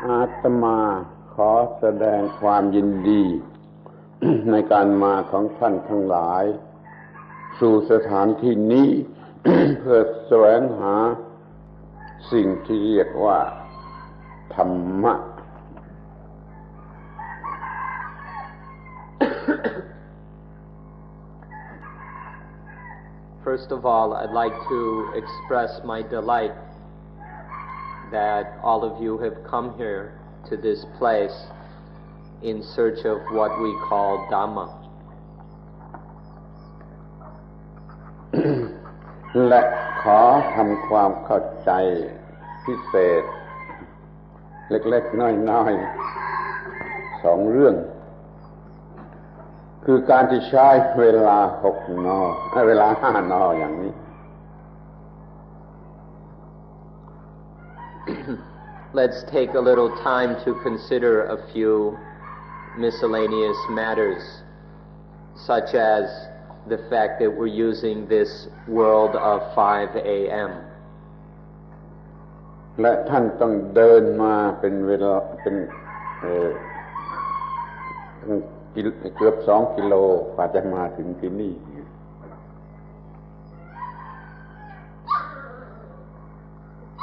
อาตมาขอแสดงความยินดี ในการมาของท่านทั้งหลายสู่สถานที่นี้ เพื่อแสวงหาสิ่งที่เรียกว่าธรรมะ First of all, I'd like to express my delight that all of you have come here to this place in search of what we call Dhamma. และขอทำความเข้าใจพิเศษเล็กๆน้อยๆ2 เรื่องคือการที่ใช้เวลา6 น.เวลา5 น.อย่างนี้ Let's take a little time to consider a few miscellaneous matters, such as the fact that we're using this world of 5 a.m. และท่านต้องเดินมาเป็นเวลาเป็นเกือบ2 กิโลกว่าจะมาถึงที่นี่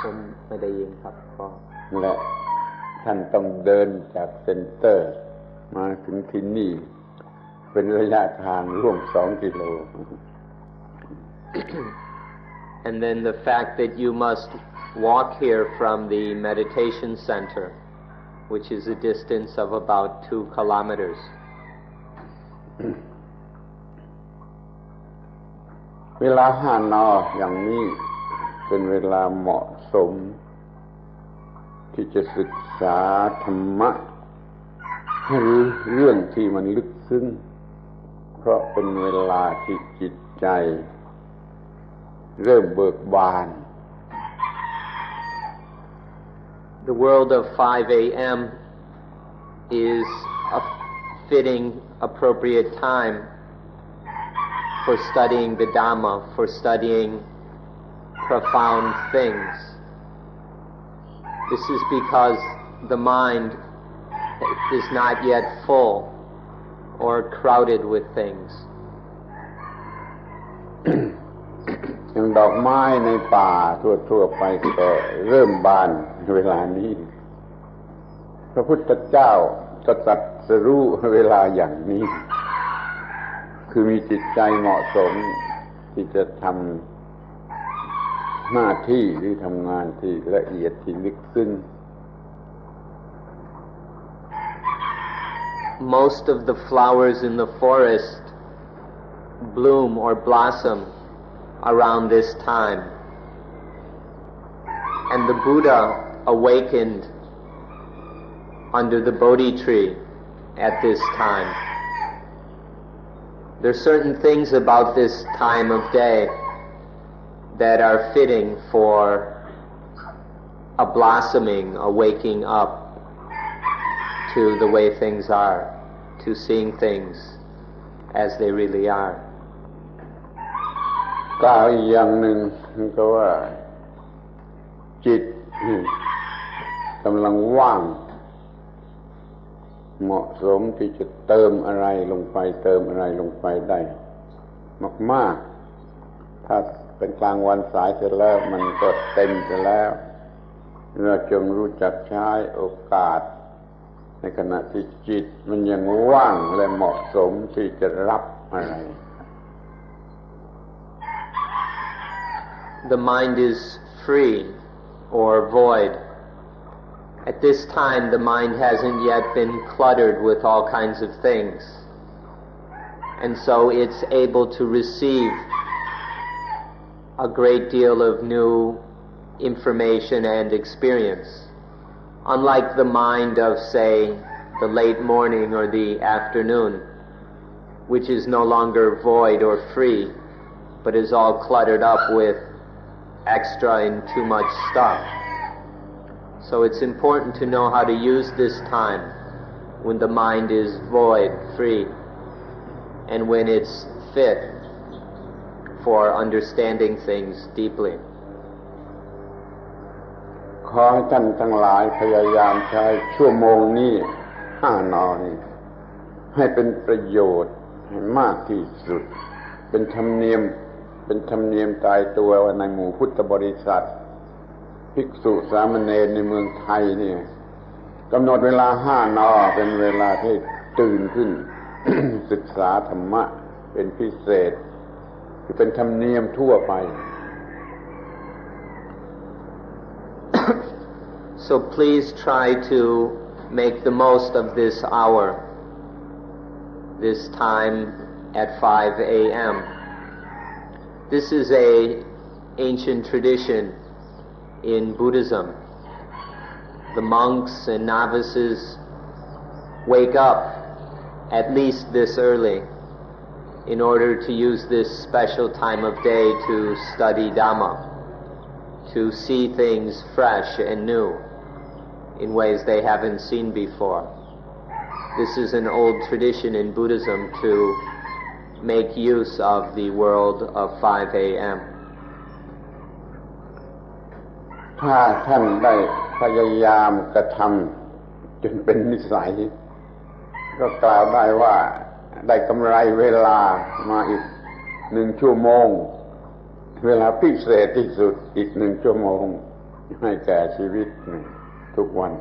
ผมไม่ได้ยินครับพ่อและท่านต้องเดินจากเซ็นเตอร์มาถึงที่นี่เป็นระยะทางร่วม2 กิโล And then the fact that you must walk here from the meditation center, which is a distance of about 2 kilometers. เวลา5 น.อย่างนี้เป็นเวลาเหมาะสมที่จะศึกษาธรรมะให้รู้เรื่องที่มันลึกซึ้งเพราะเป็นเวลาที่จิตใจเริ่มเบิกบาน The world of 5 a.m. is a fitting, appropriate time for studying the Dhamma, for studying profound things. This is because the mind is not yet full or crowded with things. อย่างดอกไม้ในป่าทั่วๆไปก็เริ่มบานเวลานี้พระพุทธเจ้าตรัสรู้เวลาอย่างนี้คือมีจิตใจเหมาะสมที่จะทำหน้าที่หรือทำงานที่ละเอียดที่ลึกซึ้ง Most of the flowers in the forest bloom or blossom around this time, and the Buddha awakened under the Bodhi tree at this time. There are certain things about this time of day that are fitting for a blossoming, a waking up to the way things are, to seeing things as they really are. กล่าวอีกอย่างหนึ่งก็ว่าจิตกำลังว่างเหมาะสมที่จะเติมอะไรลงไปได้มากๆถ้าเป็นกลางวันสายเสร็จแล้วมันก็เต็มไปแล้วเราจงรู้จักใช้โอกาสในขณะที่จิตมันยังว่างและเหมาะสมที่จะรับอะไร The mind is free or void. At this time, the mind hasn't yet been cluttered with all kinds of things. And so it's able to receive a great deal of new information and experience. Unlike the mind of, say, the late morning or the afternoon, which is no longer void or free, but is all cluttered up with extra and too much stuff. So it's important to know how to use this time when the mind is void, free, and when it's fit for understanding things deeply. ข ขอให้ท่านทั้งหลายพยายามใช้ชั่วโมงนี้5 น.นี้ให้เป็นประโยชน์ให้มากที่สุดเป็นธรรมเนียมตายตัวว่าในหมู่พุทธบริษัทภิกษุสามเณรในเมืองไทยเนี่ยกำหนดเวลา5 น.เป็นเวลาที่ตื่นขึ้น ศึกษาธรรมะเป็นพิเศษคือเป็นธรรมเนียมทั่วไป So please try to make the most of this hour, this time at 5 a.m. This is an ancient tradition in Buddhism. The monks and novices wake up at least this early in order to use this special time of day to study Dhamma, to see things fresh and new in ways they haven't seen before. This is an old tradition in Buddhism to make use of the world of 5 a.m. ถ้าท่านได้พยายามกระทำจนเป็นนิสัยก็กล่าวได้ว่าได้กำไรเวลามาอีก1 ชั่วโมงเวลาพิเศษที่สุดอีก1 ชั่วโมงให้แก่ชีวิตทุกวัน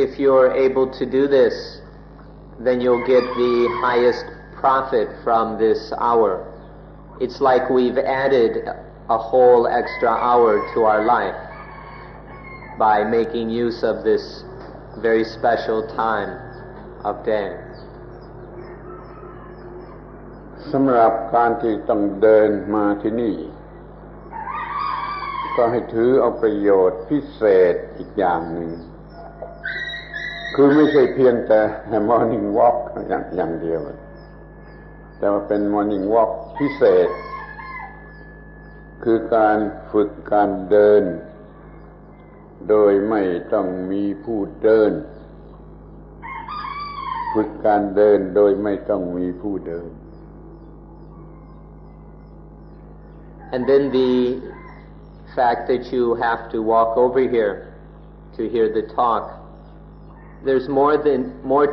If you're able to do this, then you'll get the highest profit from this hour. It's like we've added a whole extra hour to our life by making use of this very special time of day. สำหรับการที่ต้องเดินมาที่นี่ก็ให้ถือเอาประโยชน์พิเศษอีกอย่างหนึ่งคือไม่ใช่เพียงแต่ morning walk อย่างเดียวแต่ว่าเป็น morning walk พิเศษคือการฝึกการเดินโดยไม่ต้องมีผู้เดินฝึกการเดินโดยไม่ต้องมีผู้เดิน And then the fact that you have to walk over here to hear the talk, there's more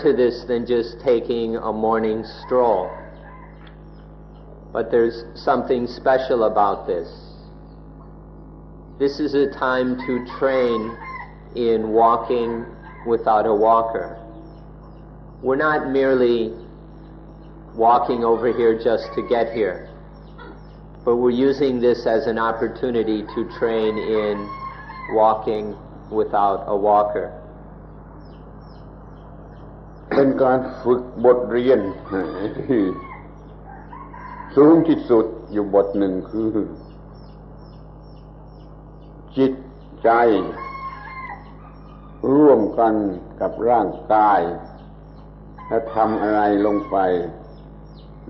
to this than just taking a morning stroll. But there's something special about this. This is a time to train in walking without a walker. We're not merely walking over here just to get here, but we're using this as an opportunity to train in walking without a walker. เป็นการฝึกบทเรียนที่สูงที่สุดอยู่บทหนึ่งคือจิตใจร่วมกันกับร่างกายและทำอะไรลงไป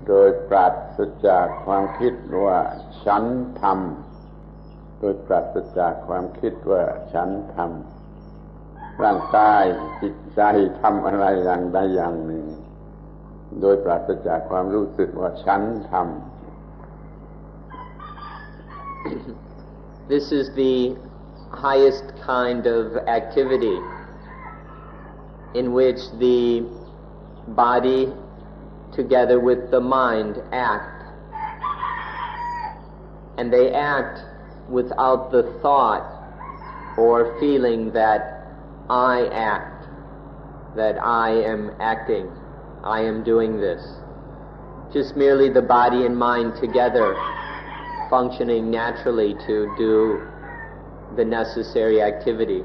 โดยปราศจากความคิดว่าฉันทำโดยปราศจากความคิดว่าฉันทำร่างกายจิตใจทำอะไรอย่างใดอย่างหนึ่งโดยปราศจากความรู้สึกว่าฉันทำ This is the highest kind of activity in which the body together with the mind act, and they act without the thought or feeling that I act, that I am acting, I am doing this. Just merely the body and mind together functioning naturally to do the necessary activity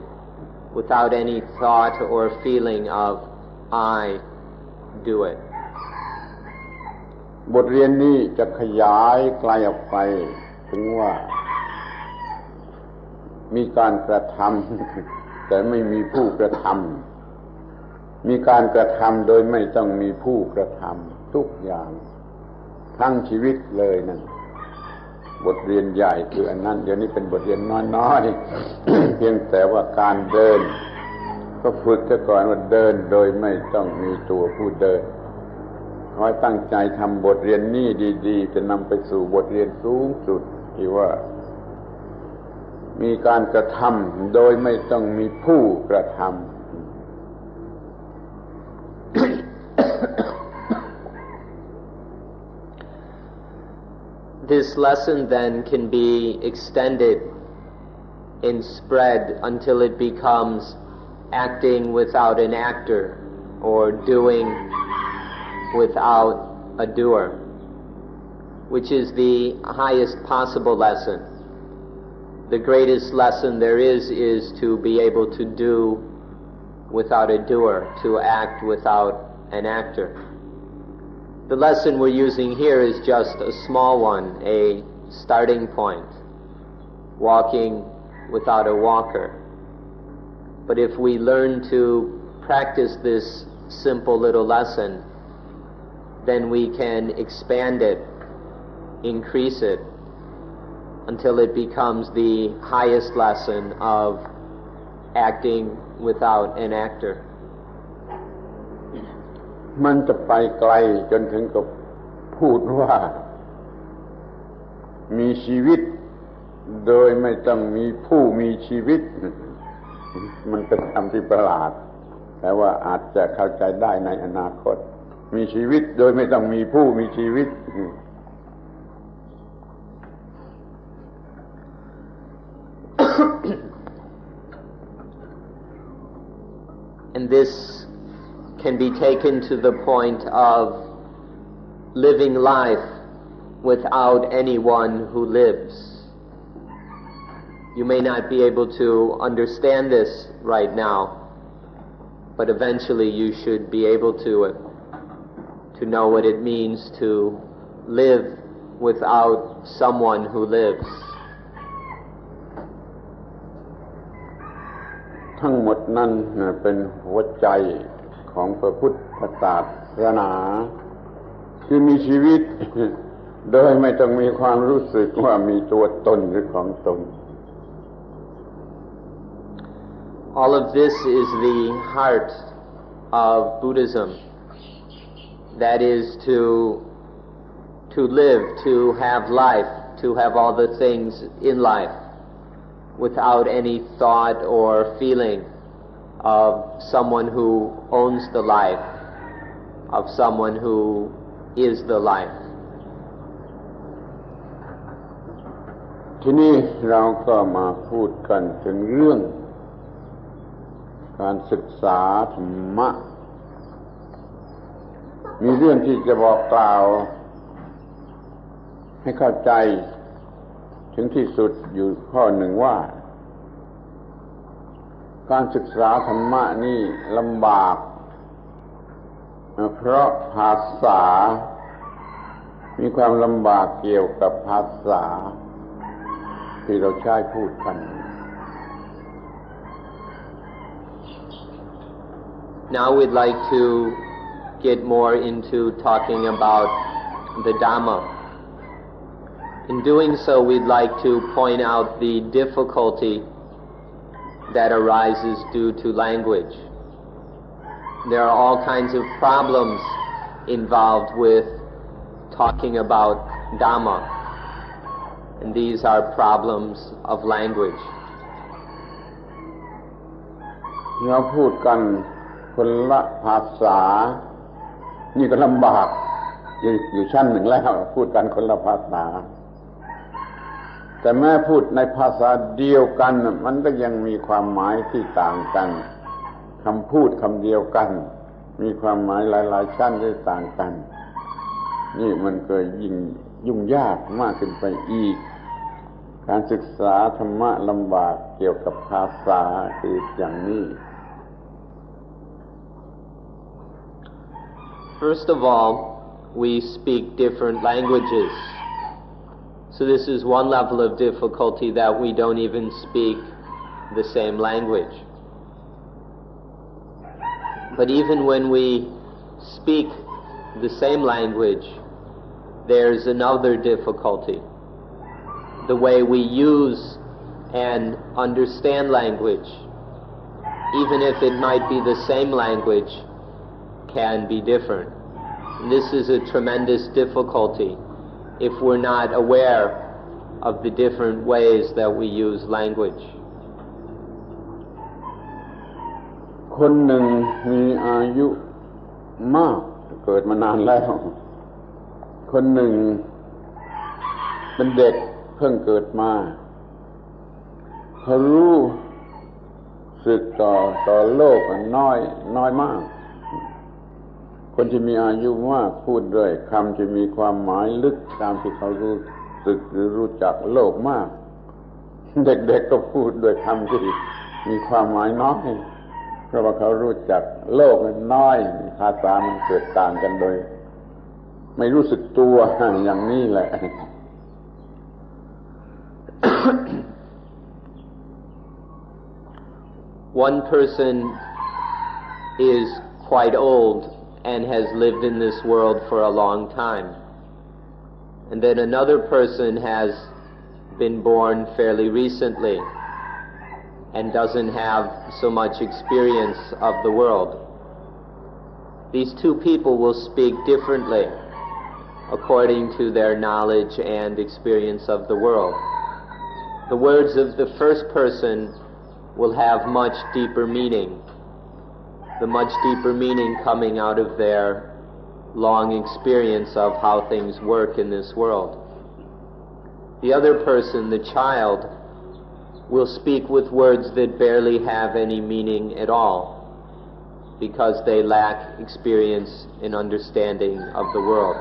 without any thought or feeling of I do it. บทเรียนนี้จะขยายไกลออกไปถึงว่ามีการกระทำแต่ไม่มีผู้กระทำมีการกระทำโดยไม่ต้องมีผู้กระทำทุกอย่างทั้งชีวิตเลยนั่นบทเรียนใหญ่คืออันนั้นเดี๋ยวนี้เป็นบทเรียนน้อยๆ เพียงแต่ว่าการเดินก็ฝึกซะก่อนว่าเดินโดยไม่ต้องมีตัวผู้เดินขอให้ตั้งใจทำบทเรียนนี้ดีๆจะนำไปสู่บทเรียนสูงสุดที่ว่า มีการกระทำโดยไม่ต้องมีผู้กระทำ This lesson then can be extended and spread until it becomes acting without an actor or doing without a doer, which is the highest possible lesson. The greatest lesson there is to be able to do without a doer, to act without an actor. The lesson we're using here is just a small one, a starting point, walking without a walker. But if we learn to practice this simple little lesson, then we can expand it, increase it, until it becomes the highest lesson of acting without an actor. มันจะไปไกลจนถึงกับพูดว่ามีชีวิตโดยไม่ต้องมีผู้มีชีวิตมันเป็นคำที่ประหลาดแต่ว่าอาจจะเข้าใจได้ในอนาคตมีชีวิตโดยไม่ต้องมีผู้มีชีวิตAnd this can be taken to the point of living life without anyone who lives. You may not be able to understand this right now, but eventually you should be able to know what it means to live without someone who lives. ทั้งหมดนั้นเป็นหัวใจของพระพุทธศาสนาคือมีชีวิตโดยไม่ต้องมีความรู้สึกว่ามีตัวตนหรือของตน All of this is the heart of Buddhism. That is to live, to have life, to have all the things in life without any thought or feeling of someone who owns the life, of someone who is the life. ทีนี้เราก็มาพูดกันถึงเรื่องการศึกษาธรรมะมีเรื่องที่จะบอกกล่าวให้เข้าใจถึงที่สุดอยู่ข้อหนึ่งว่าการศึกษาธรรมะนี่ลำบากเพราะภาษามีความลำบากเกี่ยวกับภาษาที่เราใช้พูดกัน Now we'd like to get more into talking about the Dhamma. In doing so, we'd like to point out the difficulty that arises due to language. There are all kinds of problems involved with talking about Dhamma, and these are problems of language. เราพูดกันคนละภาษานี่ก็ลำบากอยู่ชั้นหนึ่งแล้วพูดกันคนละภาษาแต่แม้พูดในภาษาเดียวกันมันก็ยังมีความหมายที่ต่างกันคำพูดคำเดียวกันมีความหมายหลายๆชั้นที่ต่างกันนี่มันก็ยิ่งยุ่งยากมากขึ้นไปอีกการศึกษาธรรมะลำบากเกี่ยวกับภาษาคืออย่างนี้ First of all, we speak different languages. So this is one level of difficulty, that we don't even speak the same language. But even when we speak the same language, there's another difficulty. The way we use and understand language, even if it might be the same language, can be different. And this is a tremendous difficulty if we're not aware of the different ways that we use language. คนหนึ่งมีอายุมากเกิดมานานแล้วคนหนึ่งเป็นเด็กเพิ่งเกิดมาเขารู้สึกต่อโลกน้อยมากคนที่มีอายุมากพูดด้วยคำที่มีความหมายลึกตามที่เขารู้สึกหรือรู้จักโลกมากเด็กๆก็พูดด้วยคำที่มีความหมายน้อยเพราะว่าเขารู้จักโลกน้อยภาษามันเกิดต่างกันโดยไม่รู้สึกตัวอย่างนี้แหละ One person is quite old and has lived in this world for a long time. And then another person has been born fairly recently and doesn't have so much experience of the world. These two people will speak differently according to their knowledge and experience of the world. The words of the first person will have much deeper meaning, the much deeper meaning coming out of their long experience of how things work in this world. The other person, the child, will speak with words that barely have any meaning at all because they lack experience and understanding of the world.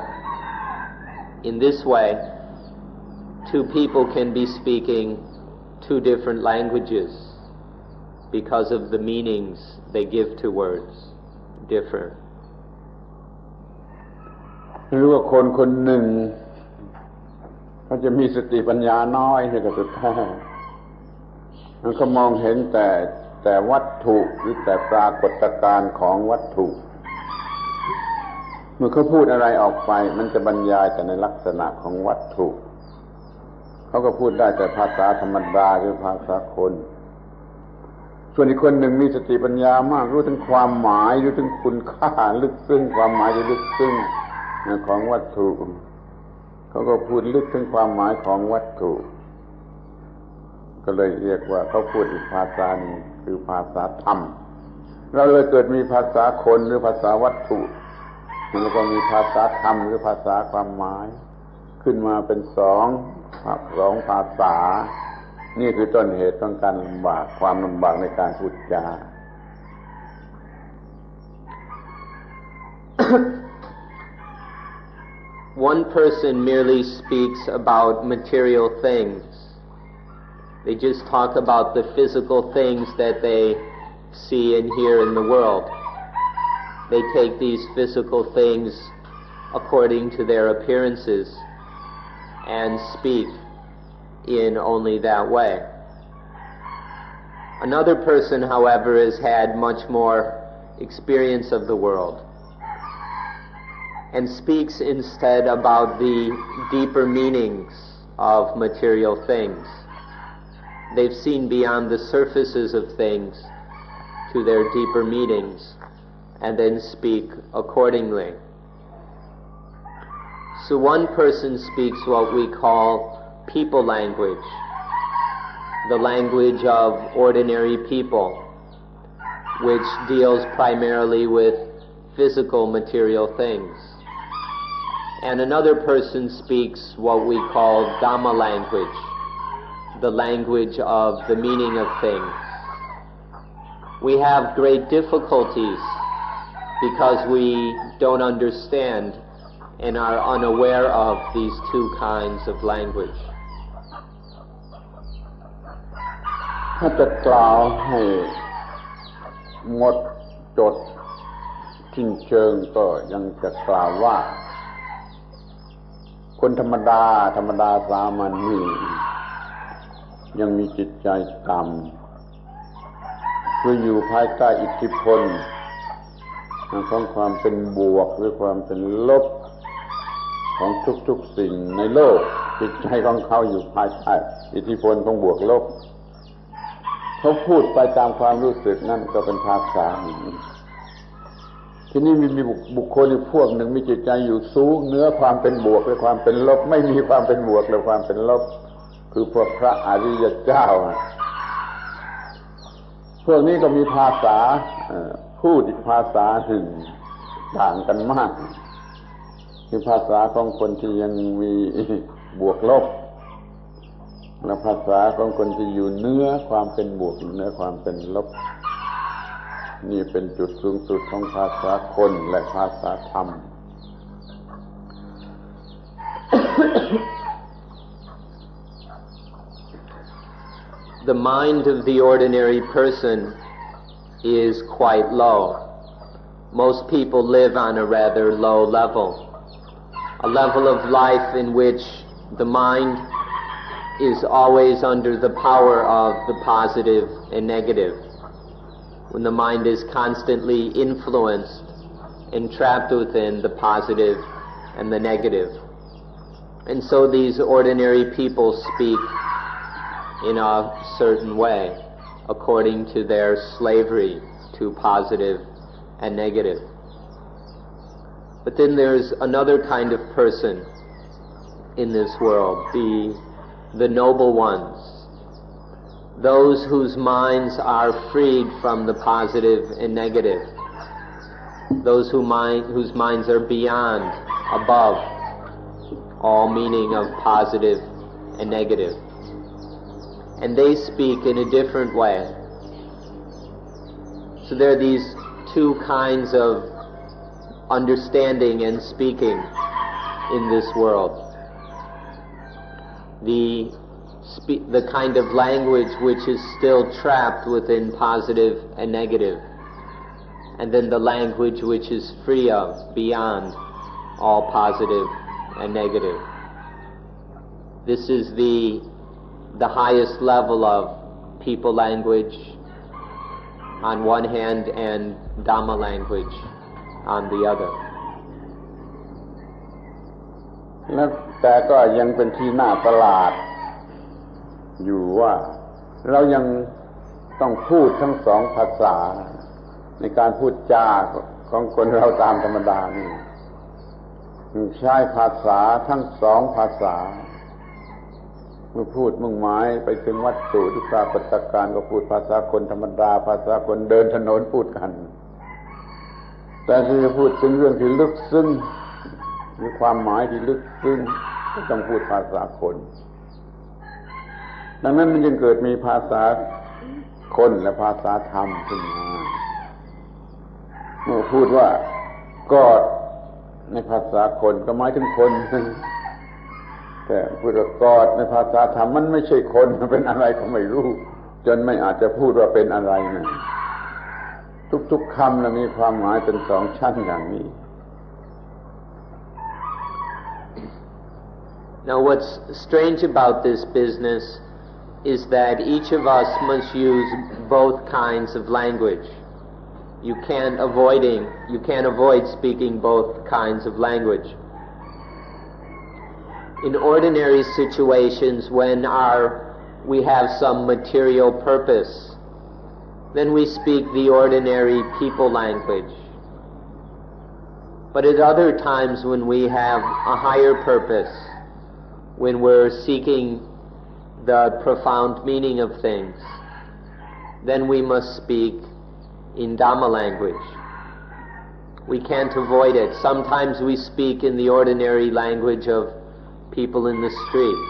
In this way, two people can be speaking two different languages because of the meanings they give to words differ. รู้ว่าคนหนึ่งเขาจะมีสติปัญญาน้อยนี่ก็สุดแท้มันก็มองเห็นแต่วัตถุหรือแต่ปรากฏการณ์ของวัตถุเมื่อเขาพูดอะไรออกไปมันจะบรรยายแต่ในลักษณะของวัตถุเขาก็พูดได้แต่ภาษาธรรมดาหรือภาษาคนส่วนอีกคนหนึ่งมีสติปัญญามากรู้ถึงความหมายรู้ถึงคุณค่าลึกซึ้งความหมายที่ลึกซึ้งของวัตถุเขาก็พูดลึกถึงความหมายของวัตถุก็เลยเรียกว่าเขาพูดอีกภาษาหนึ่งคือภาษาธรรมเราเลยเกิดมีภาษาคนหรือภาษาวัตถุแล้วก็มีภาษาธรรมหรือภาษาความหมายขึ้นมาเป็นสองภาษานี่คือต้นเหตุของการลำบากความลำบากในการพูดจา One person merely speaks about material things. They just talk about the physical things that they see and hear in the world. They take these physical things according to their appearances and speak in only that way. Another person, however, has had much more experience of the world and speaks instead about the deeper meanings of material things. They've seen beyond the surfaces of things to their deeper meanings and then speak accordingly. So one person speaks what we call people language, the language of ordinary people, which deals primarily with physical material things. And another person speaks what we call Dhamma language, the language of the meaning of things. We have great difficulties because we don't understand and are unaware of these two kinds of language. ถ้าจะกล่าวให้หมดจดสิ้นเชิงก็ยังจะกล่าวว่าคนธรรมดาสามัญนี่ยังมีจิตใจต่ำคืออยู่ภายใต้อิทธิพลของความเป็นบวกหรือความเป็นลบของทุกๆสิ่งในโลกจิตใจของเขาอยู่ภายใต้อิทธิพลของบวกลบเขาพูดไปตามความรู้สึกนั่นก็เป็นภาษาทีนี้มีบุคคลอีกพวกหนึ่งมีจิตใจอยู่สูงเหนือความเป็นบวกและความเป็นลบไม่มีความเป็นบวกและความเป็นลบ คือพวกพระอริยเจ้าพวกนี้ก็มีภาษาพูดอีกภาษาหนึ่งต่างกันมากคือภาษาของคนที่ยังมีบวกลบและภาษาของคนที่อยู่เหนือความเป็นบวกเหนือความเป็นลบนี่เป็นจุดสูงสุดของภาษาคนและภาษาธรรมThe mind of the ordinary person is quite low. Most people live on a rather low level, a level of life in which the mind is always under the power of the positive and negative, when the mind is constantly influenced and trapped within the positive and the negative. And so these ordinary people speak in a certain way, according to their slavery to positive and negative. But then there's another kind of person in this world, the noble ones, those whose minds are freed from the positive and negative, those whose minds are beyond, above all meaning of positive and negative. And they speak in a different way. So there are these two kinds of understanding and speaking in this world. The kind of language which is still trapped within positive and negative, and then the language which is free of, beyond all positive and negative. This is the highest level of people language on one hand and Dhamma language on the other. แต่ก็ยังเป็นที่น่าประหลาดอยู่ว่าเรายังต้องพูดทั้งสองภาษาในการพูดจาของคนเราตามธรรมดานี่ใช้ภาษาทั้งสองภาษาเมื่อพูดมุ่งหมายไปถึงวัตถุที่ปรากฏการณ์ก็พูดภาษาคนธรรมดาภาษาคนเดินถนนพูดกันแต่ที่จะพูดถึงเรื่องที่ลึกซึ้งหรือความหมายที่ลึกซึ้งก็ต้องพูดภาษาคนดังนั้นมันจึงเกิดมีภาษาคนและภาษาธรรมขึ้นมาเมื่อพูดว่ากอดในภาษาคนก็หมายถึงคนแต่พูดว่ากอดในภาษาธรรมมันไม่ใช่คนมันเป็นอะไรก็ไม่รู้จนไม่อาจจะพูดว่าเป็นอะไรนะทุกๆคำนะมีความหมายเป็นสองชั้นอย่างนี้ Now what's strange about this business is that each of us must use both kinds of language. You can't avoid speaking both kinds of language. In ordinary situations, when we have some material purpose, then we speak the ordinary people language. But at other times when we have a higher purpose, when we're seeking the profound meaning of things, then we must speak in Dhamma language. We can't avoid it. Sometimes we speak in the ordinary language of people in the street,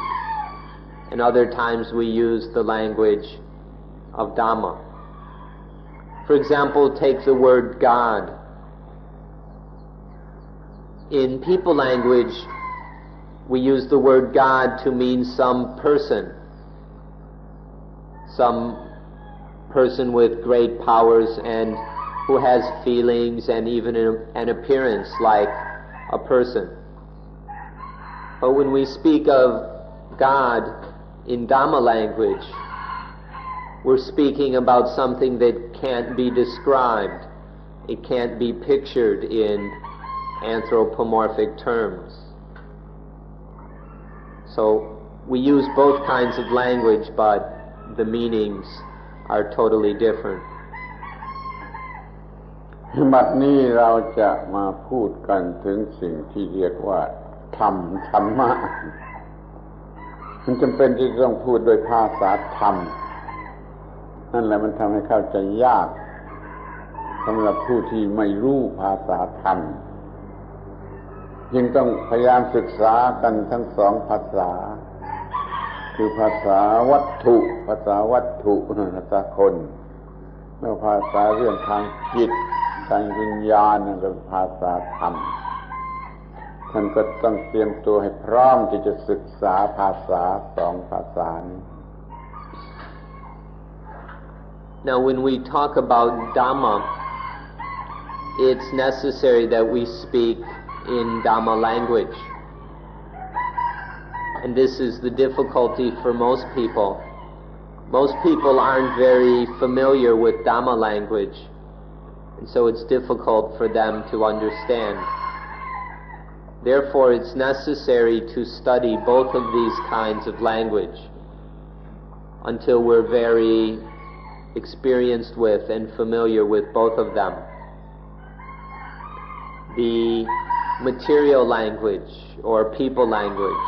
and other times we use the language of Dhamma. For example, take the word God. In people language, we use the word God to mean some person with great powers and who has feelings and even an appearance like a person. But when we speak of God in Dhamma language, we're speaking about something that can't be described. It can't be pictured in anthropomorphic terms. So we use both kinds of language, but the meanings are totally different. บัดนี้เราจะมาพูดกันถึงสิ่งที่เรียกว่าธรรมะ มันจำเป็นที่ต้องพูดด้วยภาษาธรรมนั่นแหละมันทำให้เข้าใจยากสำหรับผู้ที่ไม่รู้ภาษาธรรมจึงต้องพยายามศึกษากันทั้งสองภาษาคือภาษาวัตถุภาษาคนแล้วภาษาเรื่องทางจิตทางวิญญาณนั่นก็ภาษาธรรมท่านก็ต้องเตรียมตัวให้พร้อมที่จะศึกษาภาษาสองภาษานี้ Now when we talk about Dhamma, it's necessary that we speak in Dhamma language. And this is the difficulty for most people. Most people aren't very familiar with Dhamma language, and so it's difficult for them to understand. Therefore, it's necessary to study both of these kinds of language until we're very experienced with and familiar with both of them. The material language or people language,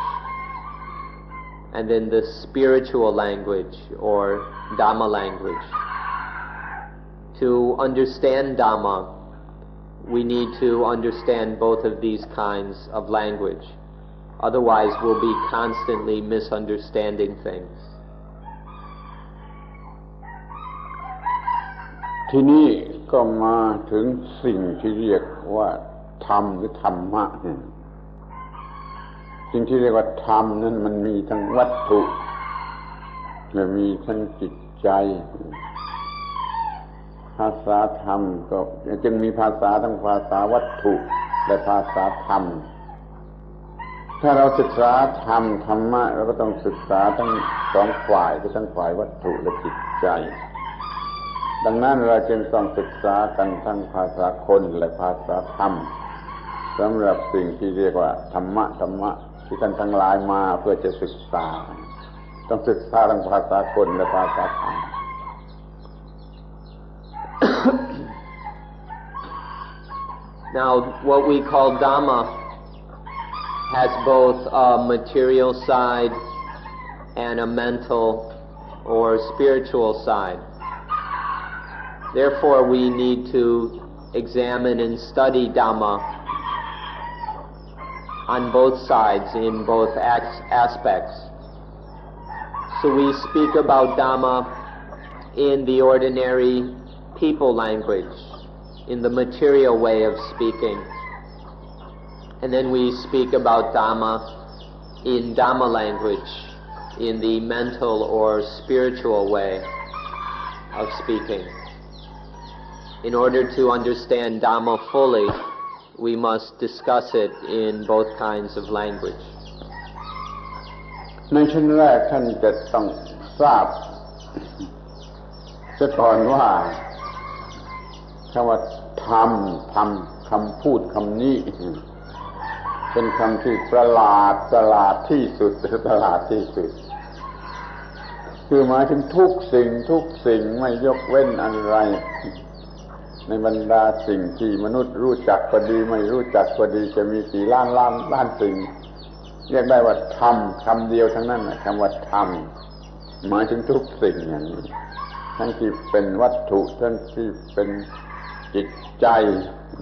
and then the spiritual language or Dhamma language. To understand Dhamma, we need to understand both of these kinds of language. Otherwise, we'll be constantly misunderstanding things. ทีนี้ก็มาถึงสิ่งที่เรียกว่าธรรมหรือธรรมะสิ่งที่เรียกว่าธรรมนั้นมันมีทั้งวัตถุและมีทั้งจิตใจภาษาธรรมก็จึงมีภาษาทั้งภาษาวัตถุและภาษาธรรมถ้าเราศึกษาธรรมะเราก็ต้องศึกษาทั้งสองฝ่ายคือทั้งฝ่ายวัตถุและจิตใจดังนั้นเราจึงต้องศึกษากันทั้งภาษาคนและภาษาธรรมสำหรับสิ่งที่เรียกว่าธรรมะที่ท่านทั้งหลายมาเพื่อจะศึกษาต้องศึกษาทั้งภาษาคนและภาษาธรรม Now, what we call Dhamma has both a material side and a mental or spiritual side. Therefore, we need to examine and study Dhamma on both sides, in both aspects. So we speak about Dhamma in the ordinary people language, in the material way of speaking. And then we speak about Dhamma in Dhamma language, in the mental or spiritual way of speaking. In order to understand Dhamma fully, we must discuss it in both kinds of language. ในชั้นแรกท่านจะต้องทราบซะก่อนว่าคำว่าธรรมคำพูดคำนี้เป็นคำที่ประหลาดที่สุดคือหมายถึงทุกสิ่งไม่ยกเว้นอะไรในบรรดาสิ่งที่มนุษย์รู้จักก็ดีไม่รู้จักก็ดีจะมีกี่ล้านสิ่งเรียกได้ว่าธรรมคำเดียวทั้งนั้นคำว่าธรรมหมายถึงทุกสิ่งอย่างนี้ทั้งที่เป็นวัตถุทั้งที่เป็นจิตใจ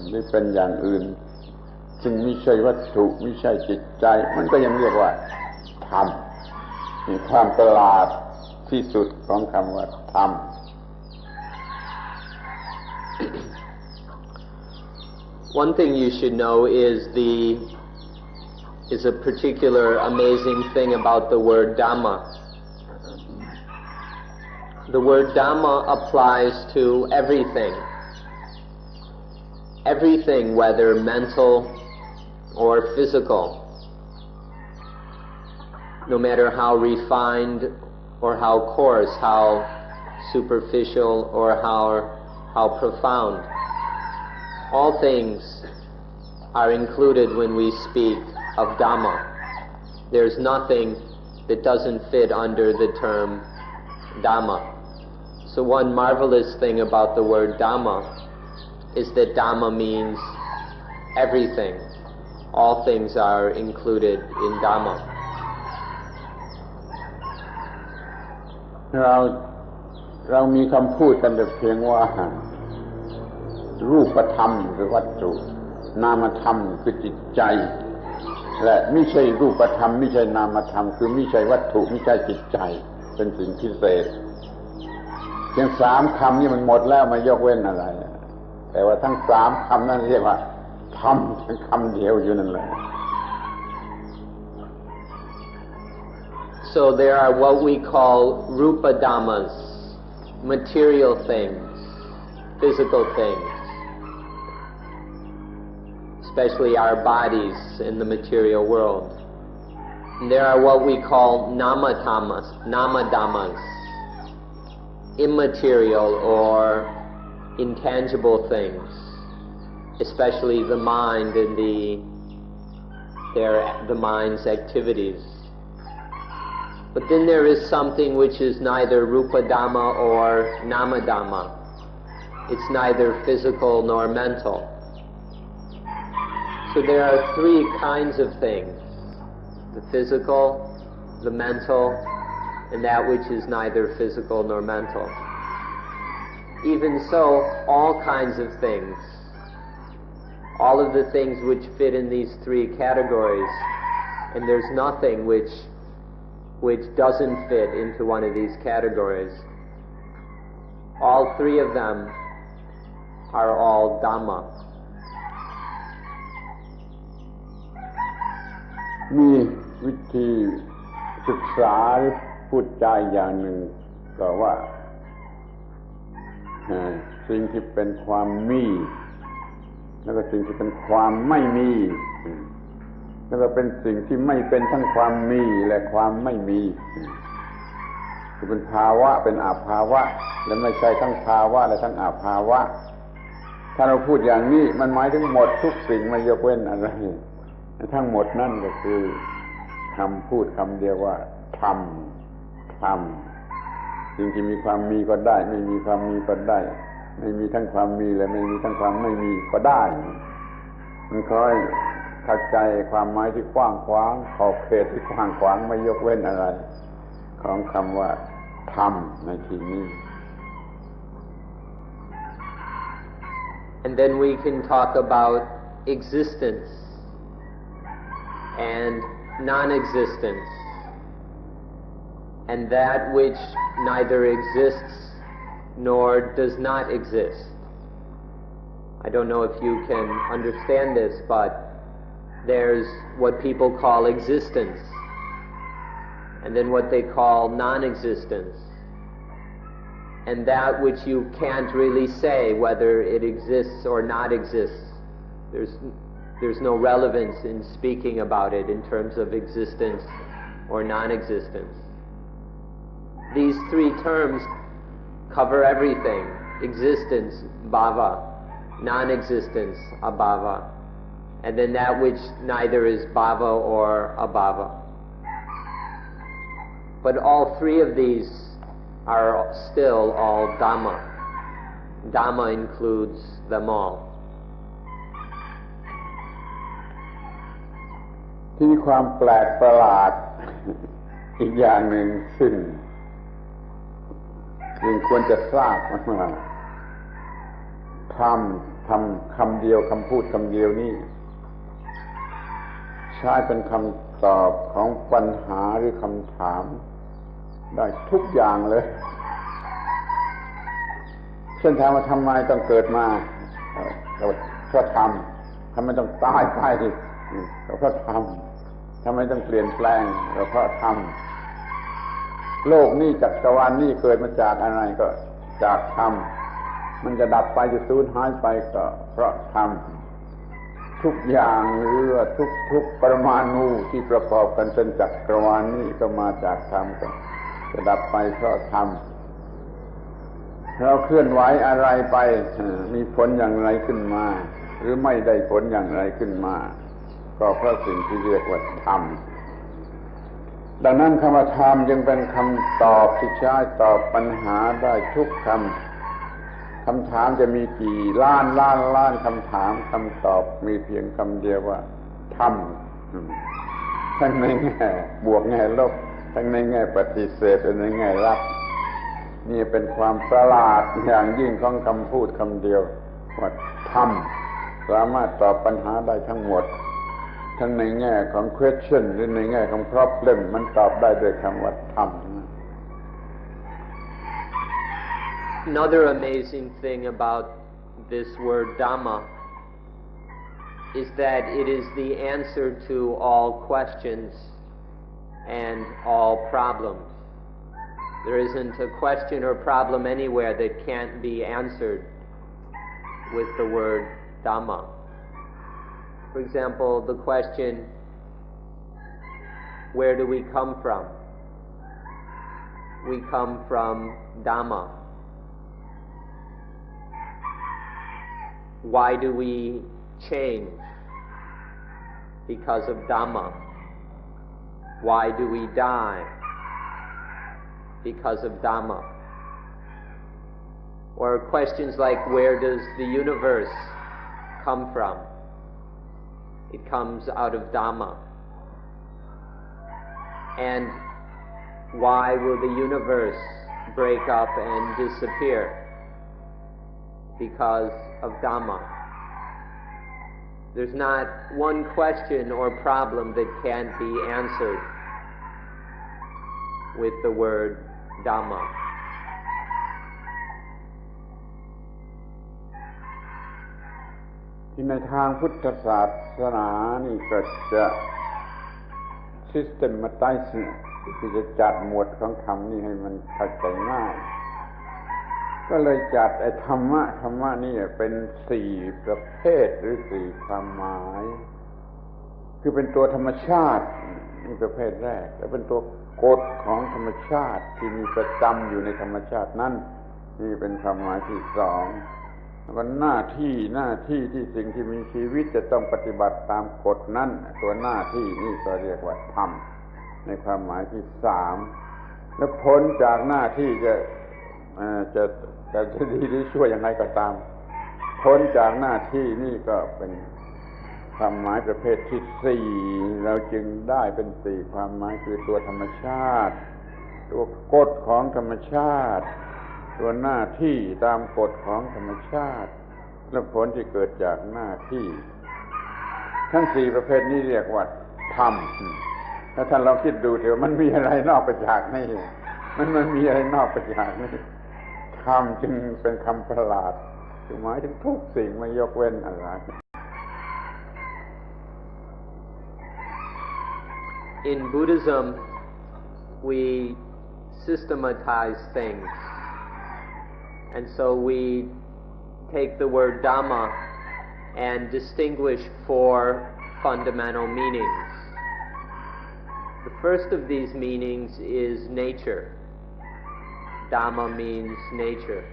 หรือเป็นอย่างอื่นซึ่งไม่ใช่วัตถุไม่ใช่จิตใจมันก็ยังเรียกว่าธรรมมีความประหลาดที่สุดของคำว่าธรรมOne thing you should know is a particular amazing thing about the word Dhamma. The word Dhamma applies to everything. Everything, whether mental or physical. No matter how refined or how coarse, how superficial or how profound. All things are included when we speak of Dhamma. There's nothing that doesn't fit under the term Dhamma. So one marvelous thing about the word Dhamma is that Dhamma means everything. All things are included in Dhamma. เรามีคำพูดกันแต่เพียงว่ารูปธรรมคือวัตถุนามธรรมคือจิตใจและไม่ใช่รูปธรรมไม่ใช่นามธรรมคือไม่ใช่วัตถุไม่ใช่จิตใจเป็นสิ่งพิเศษเพียง3 คำนี่มันหมดแล้วมายกเว้นอะไรแต่ว่าทั้ง3 คำนั้นเรียกว่าธรรมเป็นคำเดียวอยู่นั่นแหละ So there are what we call rupa dhammas, material things, physical things, especially our bodies in the material world. And there are what we call nama dhammas, immaterial or intangible things, especially the mind and the mind's activities. But then there is something which is neither rupa dhamma or nama dhamma. It's neither physical nor mental. So there are 3 kinds of things: the physical, the mental, and that which is neither physical nor mental. Even so, all kinds of things, all of the things which fit in these 3 categories, and there's nothing which doesn't fit into one of these categories. All 3 of them are all Dhamma. มีวิธีศึกษาหรือพูดใจอย่างหนึ่งก็ว่าสิ่งที่เป็นความมีแล้วก็สิ่งที่เป็นความไม่มีแล้วก็เป็นสิ่งที่ไม่เป็นทั้งความมีและความไม่มีคือเป็นภาวะเป็นอภาวะและไม่ใช่ทั้งภาวะและทั้งอภาวะถ้าเราพูดอย่างนี้มันหมายถึงหมดทุกสิ่งไม่ยกเว้นอะไรทั้งหมดนั่นก็คือคำพูดคำเดียวว่าธรรมสิ่งที่มีความมีก็ได้ไม่มีความมีก็ได้ไม่มีทั้งความมีและไม่มีทั้งความไม่มีก็ได้มันค่อยเข้าใจความหมายที่กว้างขวางขอบเขตที่กว้างขวางไม่ยกเว้นอะไรของคำว่าธรรมในที่นี้ And then we can talk about existence and non-existence, and that which neither exists nor does not exist. I don't know if you can understand this, but there's what people call existence, and then what they call non-existence, and that which you can't really say whether it exists or not exists. There's no relevance in speaking about it in terms of existence or non-existence. These 3 terms cover everything: existence, bhava, non-existence, abhava, and then that which neither is bhava or abhava. But all 3 of these are still all Dhamma. Dhamma includes them all. ที่ความแปลกประหลาดอีกอย่างหนึ่งซึ่งควรจะทราบว่าทำคำเดียวคำพูดคำเดียวนี้ใช้เป็นคำตอบของปัญหาหรือคำถามได้ทุกอย่างเลยเช่นถามว่าทำไมต้องเกิดมาเพราะทำไมต้องตายไปเพราะทำไมต้องเปลี่ยนแปลงเพราะทำโลกนี้จักรวาลนี้เกิดมาจากอะไรก็จากธรรมมันจะดับไปจะสูญหายไปก็เพราะธรรมทุกอย่างหรือทุกปรมาณูที่ประกอบกันเป็นจักรวาลนี้ก็มาจากธรรมก็จะดับไปเพราะธรรมเราเคลื่อนไหวอะไรไปมีผลอย่างไรขึ้นมาหรือไม่ได้ผลอย่างไรขึ้นมาก็เพราะสิ่งที่เรียกว่าธรรมดังนั้นคำว่าธรรมจึงเป็นคำตอบที่ใช้ตอบปัญหาได้ทุกคำถามจะมีกี่ล้านคำถามคำตอบมีเพียงคำเดียวว่าธรรมทั้งในแง่บวกแง่ลบทั้งในแง่ปฏิเสธและในแง่รับ นี่เป็นความประหลาดอย่างยิ่งของคำพูดคำเดียวว่าธรรมสามารถตอบปัญหาได้ทั้งหมดทั้งในแง่ของ question หรือในแง่ของ problem มันตอบได้ด้วยคำว่าธรรม Another amazing thing about this word Dhamma is that it is the answer to all questions and all problems. There isn't a question or problem anywhere that can't be answered with the word Dhamma. For example, the question, where do we come from? We come from Dhamma. Why do we change? Because of Dhamma. Why do we die? Because of Dhamma. Or questions like, where does the universe come from? It comes out of Dhamma. And why will the universe break up and disappear? Because of Dhamma. There's not one question or problem that can't be answered with the word Dhamma. ที่ในทางพุทธศาสนานี่ก็จะ systematize ที่จะจัดหมวดของธรรมนี่ให้มันเข้าใจง่ายก็เลยจัดไอ้ธรรมะนี่เป็น4ประเภทหรือ4ความหมายคือเป็นตัวธรรมชาตินี่ประเภทแรกแล้วเป็นตัวกฎของธรรมชาติที่มีประจำอยู่ในธรรมชาตินั้นนี่เป็นความหมายที่2แล้วก็หน้าที่ที่สิ่งที่มีชีวิตจะต้องปฏิบัติตามกฎนั้นตัวหน้าที่นี่ก็เรียกว่าธรรมในความหมายที่3แล้วผลจากหน้าที่จะดีหรือชั่วยังไงก็ตามพ้นจากหน้าที่นี่ก็เป็นความหมายประเภทที่4เราจึงได้เป็น4ความหมายคือตัวธรรมชาติตัวกฎของธรรมชาติตัวหน้าที่ตามกฎของธรรมชาติและผลที่เกิดจากหน้าที่ทั้ง4ประเภทนี้เรียกว่าธรรมถ้าท่านลองคิดดูเถอะมันมีอะไรนอกไปจากนี้มันมีอะไรนอกไปจากนี้ธรรมจึงเป็นคำประหลาดหมายถึงทุกสิ่งไม่ยกเว้นอะไร In Buddhism, we systematize things, and so we take the word Dhamma and distinguish 4 fundamental meanings. The first of these meanings is nature. Dhamma means nature.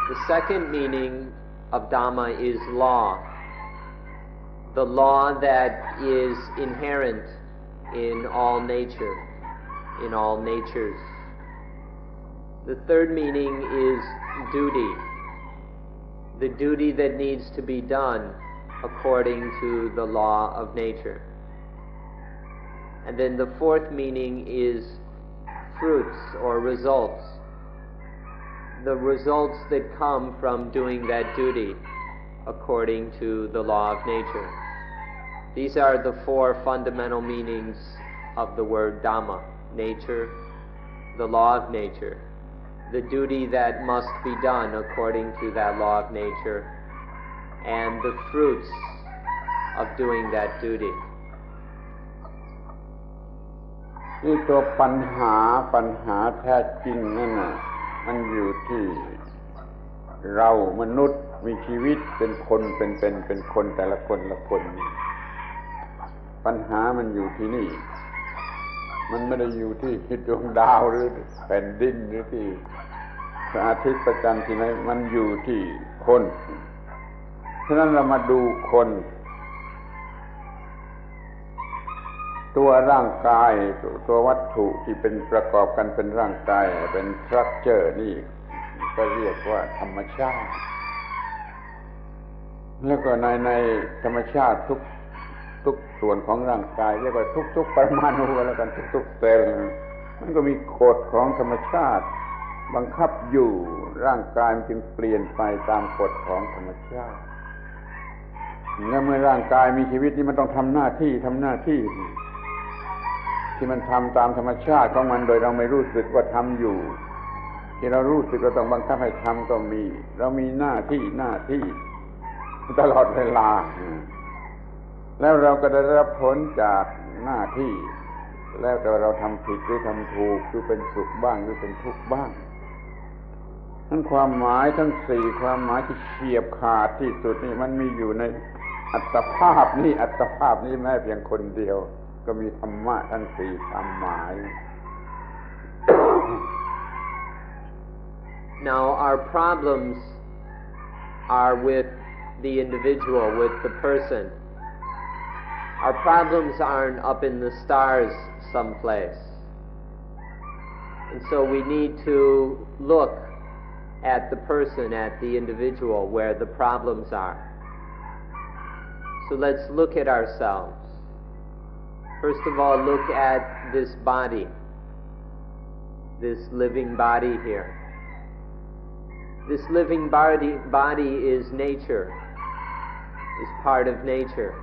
The second meaning of Dhamma is law. The law that is inherent in all nature, in all natures. The third meaning is duty. The duty that needs to be done according to the law of nature. And then the fourth meaning is fruits or results. The results that come from doing that duty according to the law of nature. These are the 4 fundamental meanings of the word Dhamma: nature, the law of nature, the duty that must be done according to that law of nature, and the fruits of doing that duty. นี่ตัวปัญหาแท้จริงนั่นน่ะมันอยู่ที่เรามนุษย์มีชีวิตเป็นคนเป็นคนแต่ละคนละคนนี่ปัญหามันอยู่ที่นี่มันไม่ได้อยู่ที่ดวงดาวหรือแผ่นดินหรือที่พระอาทิตย์ประจันทร์ที่ไหนมันอยู่ที่คนฉะนั้นเรามาดูคนตัวร่างกายตัววัตถุที่เป็นประกอบกันเป็นร่างกายเป็นสตรัคเจอร์นี่ก็เรียกว่าธรรมชาติแล้วก็ในธรรมชาติทุกส่วนของร่างกายเรียกว่าทุกปรมาณูแล้วกันทุกเซลล์ มันก็มีกฎของธรรมชาติบังคับอยู่ร่างกายมันจึงเปลี่ยนไปตามกฎของธรรมชาติและเมื่อร่างกายมีชีวิตนี้มันต้องทำหน้าที่ที่มันทำตามธรรมชาติของมันโดยเราไม่รู้สึกว่าทำอยู่ที่เรารู้สึกเราต้องบังคับให้ทำก็มีเรามีหน้าที่ตลอดเวลาแล้วเราก็ได้รับผลจากหน้าที่แล้วแต่เราทำผิดหรือทำถูกคือเป็นสุขบ้างหรือเป็นทุกข์บ้างทั้งความหมายทั้งสี่ความหมายที่เฉียบขาดที่สุดนี่มันมีอยู่ในอัตภาพนี้แม้เพียงคนเดียวก็มีธรรมะทั้งสี่ความหมาย Now our problems are with the individual, with the person. Our problems aren't up in the stars someplace. And so we need to look at the person, at the individual, where the problems are. So let's look at ourselves. First of all, look at this body, this living body here. This living body is nature, is part of nature.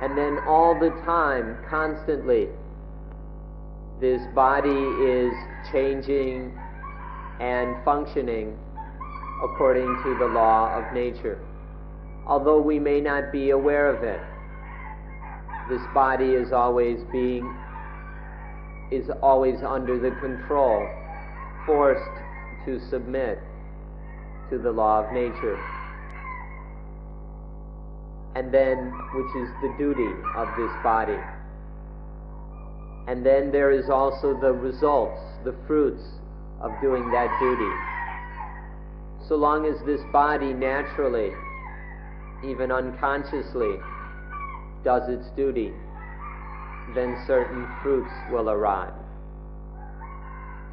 And then all the time, constantly, this body is changing and functioning according to the law of nature. Although we may not be aware of it, this body is always under the control, forced to submit to the law of nature. And then, which is the duty of this body. And then there is also the results, the fruits of doing that duty. So long as this body naturally, even unconsciously, does its duty, then certain fruits will arrive.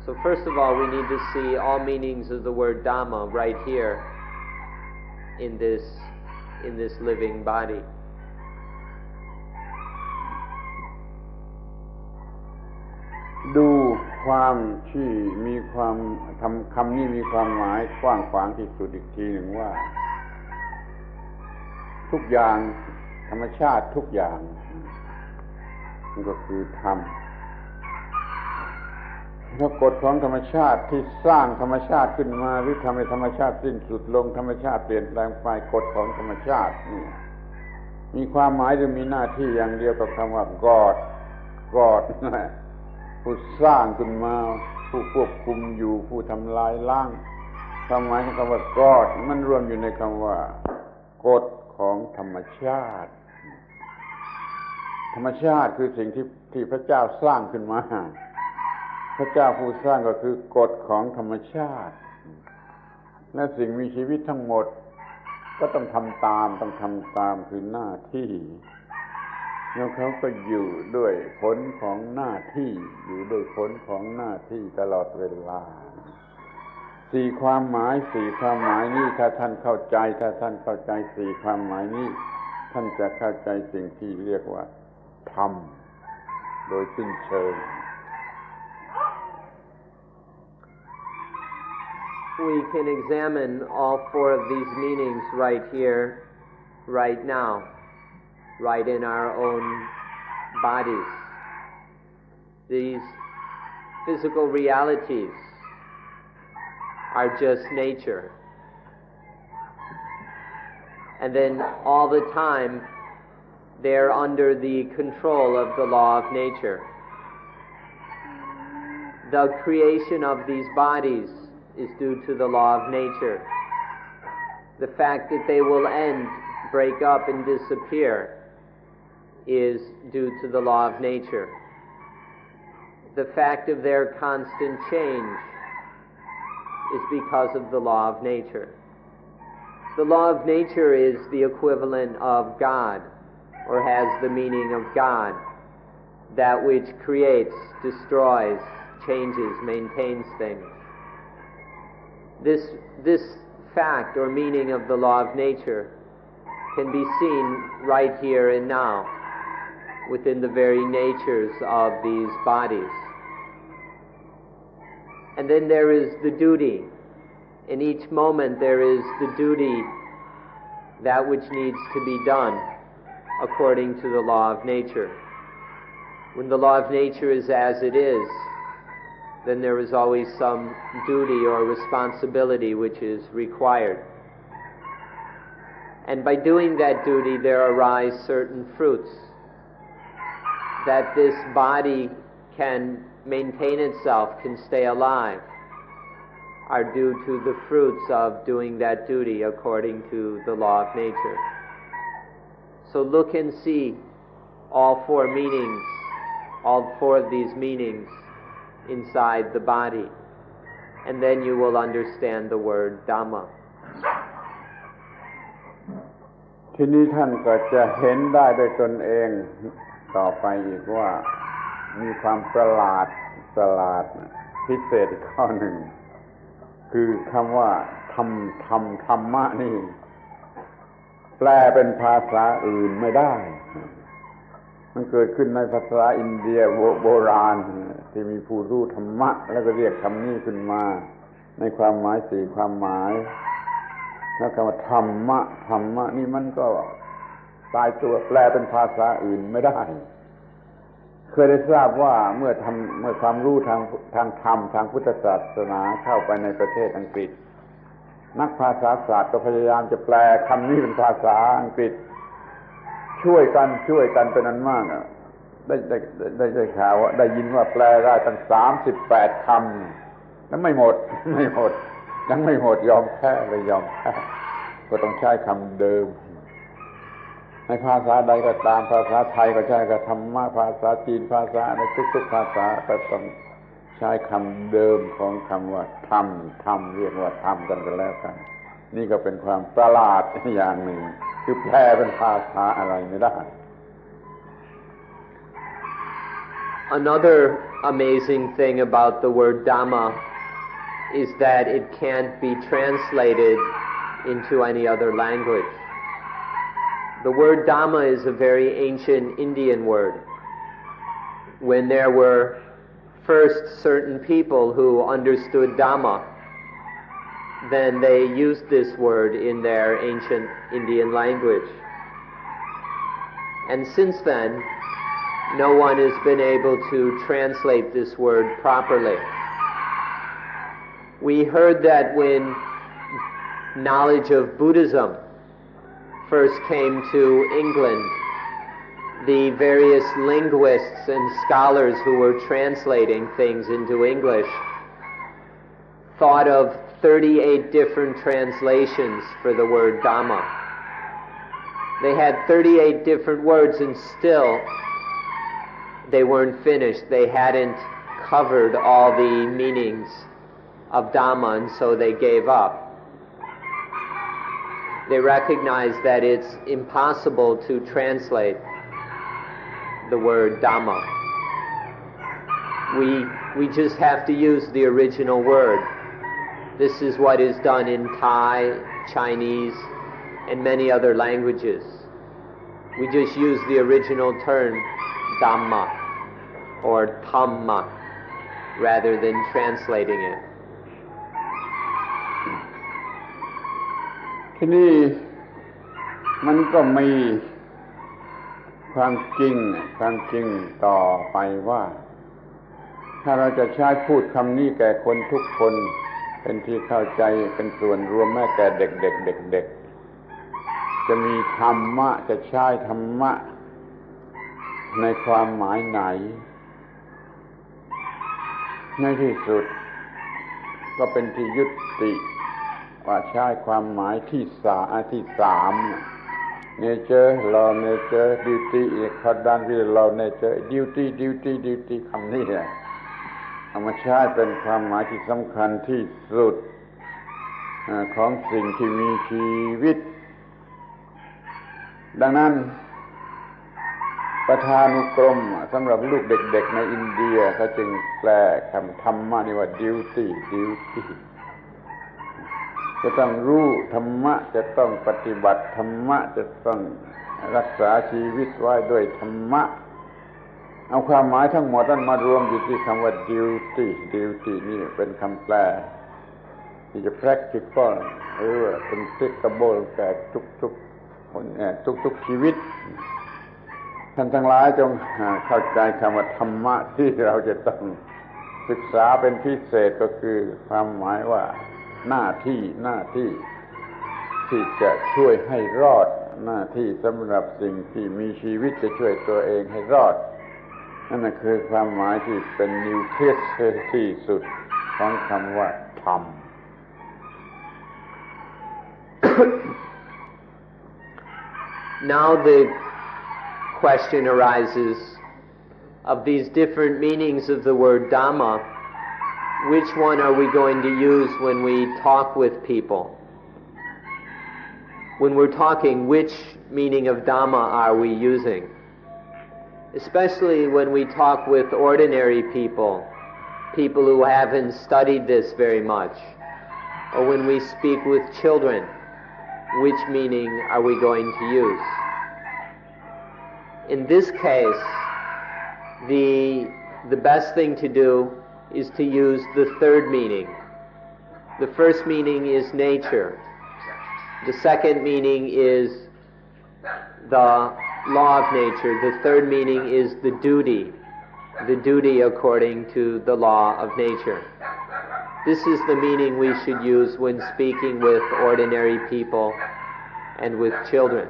So first of all, we need to see all meanings of the word Dhamma right here in this living body. ดูความที่มีความคำนี้มีความหมายกว้างขวางที่สุดอีกทีหนึ่งว่าทุกอย่างธรรมชาติทุกอย่างมันก็คือธรรมแล้วกฎของธรรมชาติที่สร้างธรรมชาติขึ้นมาหรือทำให้ธรรมชาติสิ้นสุดลงธรรมชาติเปลี่ยนแปลงไปกฎของธรรมชาตินี่มีความหมายหรือมีหน้าที่อย่างเดียวกับคำว่า God นั่นแหละผู้สร้างขึ้นมาผู้ควบคุมอยู่ผู้ทำลายล้างความหมายของคำว่า God มันรวมอยู่ในคำว่ากฎของธรรมชาติธรรมชาติคือสิ่งที่พระเจ้าสร้างขึ้นมาพระเจ้าผู้สร้างก็คือกฎของธรรมชาติและสิ่งมีชีวิตทั้งหมดก็ต้องทำตามคือหน้าที่แล้วเขาก็อยู่ด้วยผลของหน้าที่ตลอดเวลาสี่ความหมายนี้ถ้าท่านเข้าใจสี่ความหมายนี้ท่านจะเข้าใจสิ่งที่เรียกว่าธรรมโดยสิ้นเชิงWe can examine all four of these meanings right here, right now, right in our own bodies. These physical realities are just nature. And then all the time, they're under the control of the law of nature. The creation of these bodies is due to the law of nature. The fact that they will end, break up, and disappear is due to the law of nature. The fact of their constant change is because of the law of nature. The law of nature is the equivalent of God, or has the meaning of God, that which creates, destroys, changes, maintains things. This fact or meaning of the law of nature can be seen right here and now. within the very natures of these bodies. And then there is the duty. In each moment there is the duty, that which needs to be done according to the law of nature. When the law of nature is as it is, then there is always some duty or responsibility which is required. And by doing that duty, there arise certain fruits. That this body can maintain itself, can stay alive, are due to the fruits of doing that duty according to the law of nature. So look and see all four meanings, all four of these meanings inside the body, and then you will understand the word Dhamma. ทีนี้ท่านก็จะเห็นได้ด้วยตนเองต่อไปอีกว่ามีความประหลาดพิเศษอีกข้อหนึ่งคือคำว่าธรรมะนี่แปลเป็นภาษาอื่นไม่ได้มันเกิดขึ้นในภาษาอินเดียโบราณที่มีผู้รู้ธรรมะแล้วก็เรียกคำนี้ขึ้นมาในความหมายสี่ความหมายแล้วคำว่าธรรมะนี่มันก็ตายตัวแปลเป็นภาษาอื่นไม่ได้เคยได้ทราบว่าเมื่อความรู้ทางธรรมทางพุทธศาสนาเข้าไปในประเทศอังกฤษนักภาษาศาสตร์ก็พยายามจะแปลคำนี้เป็นภาษาอังกฤษช่วยกันเป็นอันมากได้ข่าวว่าได้ยินว่าแปลได้ตั้ง38 คำแล้วไม่หมดยังไม่หมดยอมแพ้ก็ต้องใช้คำเดิมในภาษาใดก็ตามภาษาไทยก็ใช้กับธรรมะภาษาจีนภาษาในทุกภาษาก็ต้องใช้คำเดิมของคำว่าธรรมเรียกว่าธรรมกันแล้วกันนี่ก็เป็นความประหลาดอย่างหนึ่งคือแปลเป็นภาษาอะไรไม่ได้ Another amazing thing about the word Dhamma is that it can't be translated into any other language. The word Dhamma is a very ancient Indian word. When there were first certain people who understood Dhamma, then they used this word in their ancient Indian language. And since then, no one has been able to translate this word properly. We heard that when knowledge of Buddhism first came to England, the various linguists and scholars who were translating things into English thought of 38 different translations for the word Dhamma. They had 38 different words and still they weren't finished. They hadn't covered all the meanings of Dhamma, and so they gave up. They recognized that it's impossible to translate the word Dhamma. We just have to use the original word. This is what is done in Thai, Chinese, and many other languages. We just use the original term Dhamma or Dhamma rather than translating it. ที่นี่มันก็มีความจริงต่อไปว่าถ้าเราจะใช้พูดคำนี้แก่คนทุกคนเป็นที่เข้าใจเป็นส่วนรวมแม้แต่เด็กจะมีธรรมะจะใช้ธรรมะในความหมายไหนในที่สุดก็เป็นที่ยุติว่าใช้ความหมายที่สาม nature law nature duty accordingly law nature duty คำนี้แหละเอามาใช้เป็นความหมายที่สำคัญที่สุดของสิ่งที่มีชีวิตดังนั้นประธานุกรมสำหรับลูกเด็กๆในอินเดียเขาจึงแปลคำธรรมะนี่ว่า duty จะต้องรู้ธรรมะจะต้องปฏิบัติธรรมะจะต้องรักษาชีวิตไว้ด้วยธรรมะ เอาความหมายทั้งหมดนั้นมารวมอยู่ที่คำว่า duty นี่เป็นคำแปลที่จะ practical หรือว่าเป็น applicable แก่ทุกคนทุกชีวิตท่านทั้งหลายจงเข้าใจคำว่าธรรมะที่เราจะต้องศึกษาเป็นพิเศษก็คือความหมายว่าหน้าที่ที่จะช่วยให้รอดหน้าที่สำหรับสิ่งที่มีชีวิตจะช่วยตัวเองให้รอดนั่นคือความหมายที่เป็นนิวเคลียสที่สุดของคำว่าธรรม Now the question arises of these different meanings of the word Dhamma, which one are we going to use when we talk with people? When we're talking, which meaning of Dhamma are we using? Especially when we talk with ordinary people who haven't studied this very much, or when we speak with children, which meaning are we going to use? In this case, the best thing to do is to use the third meaning. The first meaning is nature. The second meaning is the law of nature. The third meaning is the duty according to the law of nature. This is the meaning we should use when speaking with ordinary people and with children.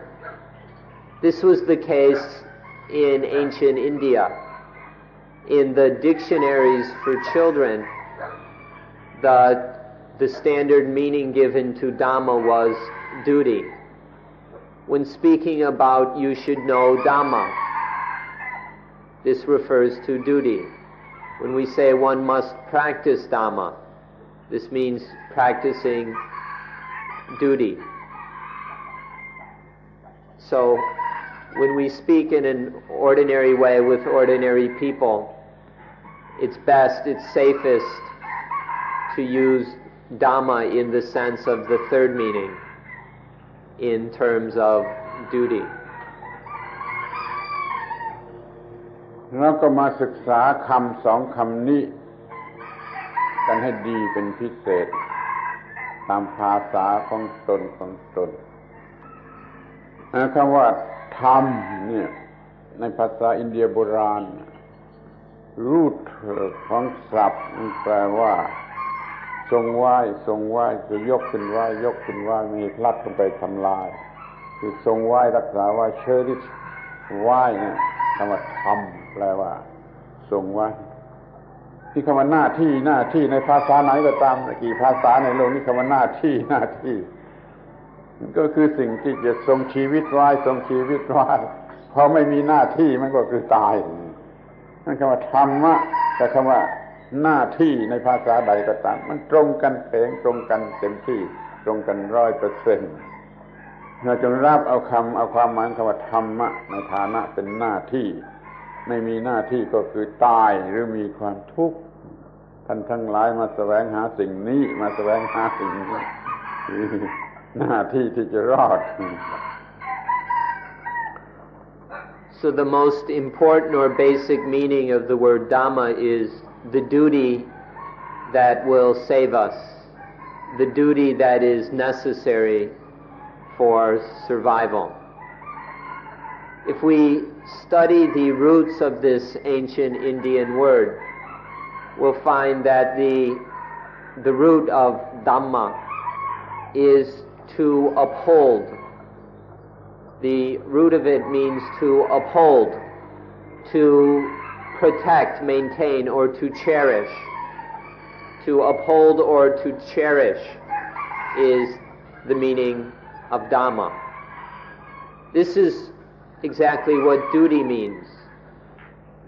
This was the case in ancient India. In the dictionaries for children, the standard meaning given to Dhamma was duty. When speaking about you should know Dhamma, this refers to duty. When we say one must practice Dhamma, this means practicing duty. So, when we speak in an ordinary way with ordinary people, it's best, it's safest to use Dhamma in the sense of the third meaning, in terms of duty. แล้วก็มาศึกษาคำสองคำนี้กันให้ดีเป็นพิเศษตามภาษาของตนคำว่าธรรมเนี่ยในภาษาอินเดียโบราณรูทของศัพท์มันแปลว่าทรงไหว้คือยกขึ้นไหว้มีพลัดลงไปทำลายคือทรงไหว้รักษาไว้เชอริชไหว้เนี่ยคำว่าธรรมแปลว่าทรงไหว้ที่คำว่าหน้าที่ในภาษาไหนก็ตามกี่ภาษาในโลกนี้คำว่าหน้าที่มันก็คือสิ่งที่จะทรงชีวิตไว้พอไม่มีหน้าที่มันก็คือตายนั่นคำว่าธรรมะแต่คำว่าหน้าที่ในภาษาใดก็ตามมันตรงกันเต็มที่ตรงกัน 100%เราจงรับเอาความหมายคำว่าธรรมะในฐานะเป็นหน้าที่ไม่มีหน้าที่ก็คือตายหรือมีความทุกข์ท่านทั้งหลายมาแสวงหาสิ่งนี้หน้าที่ที่จะรอด So the most important or basic meaning of the word Dhamma is the duty that will save us, the duty that is necessary for survival. If we study the roots of this ancient Indian word, we'll find that the root of Dhamma is to uphold. The root of it means to uphold, to protect, maintain, or to cherish. To uphold or to cherish is the meaning of Dhamma. This is exactly what duty means.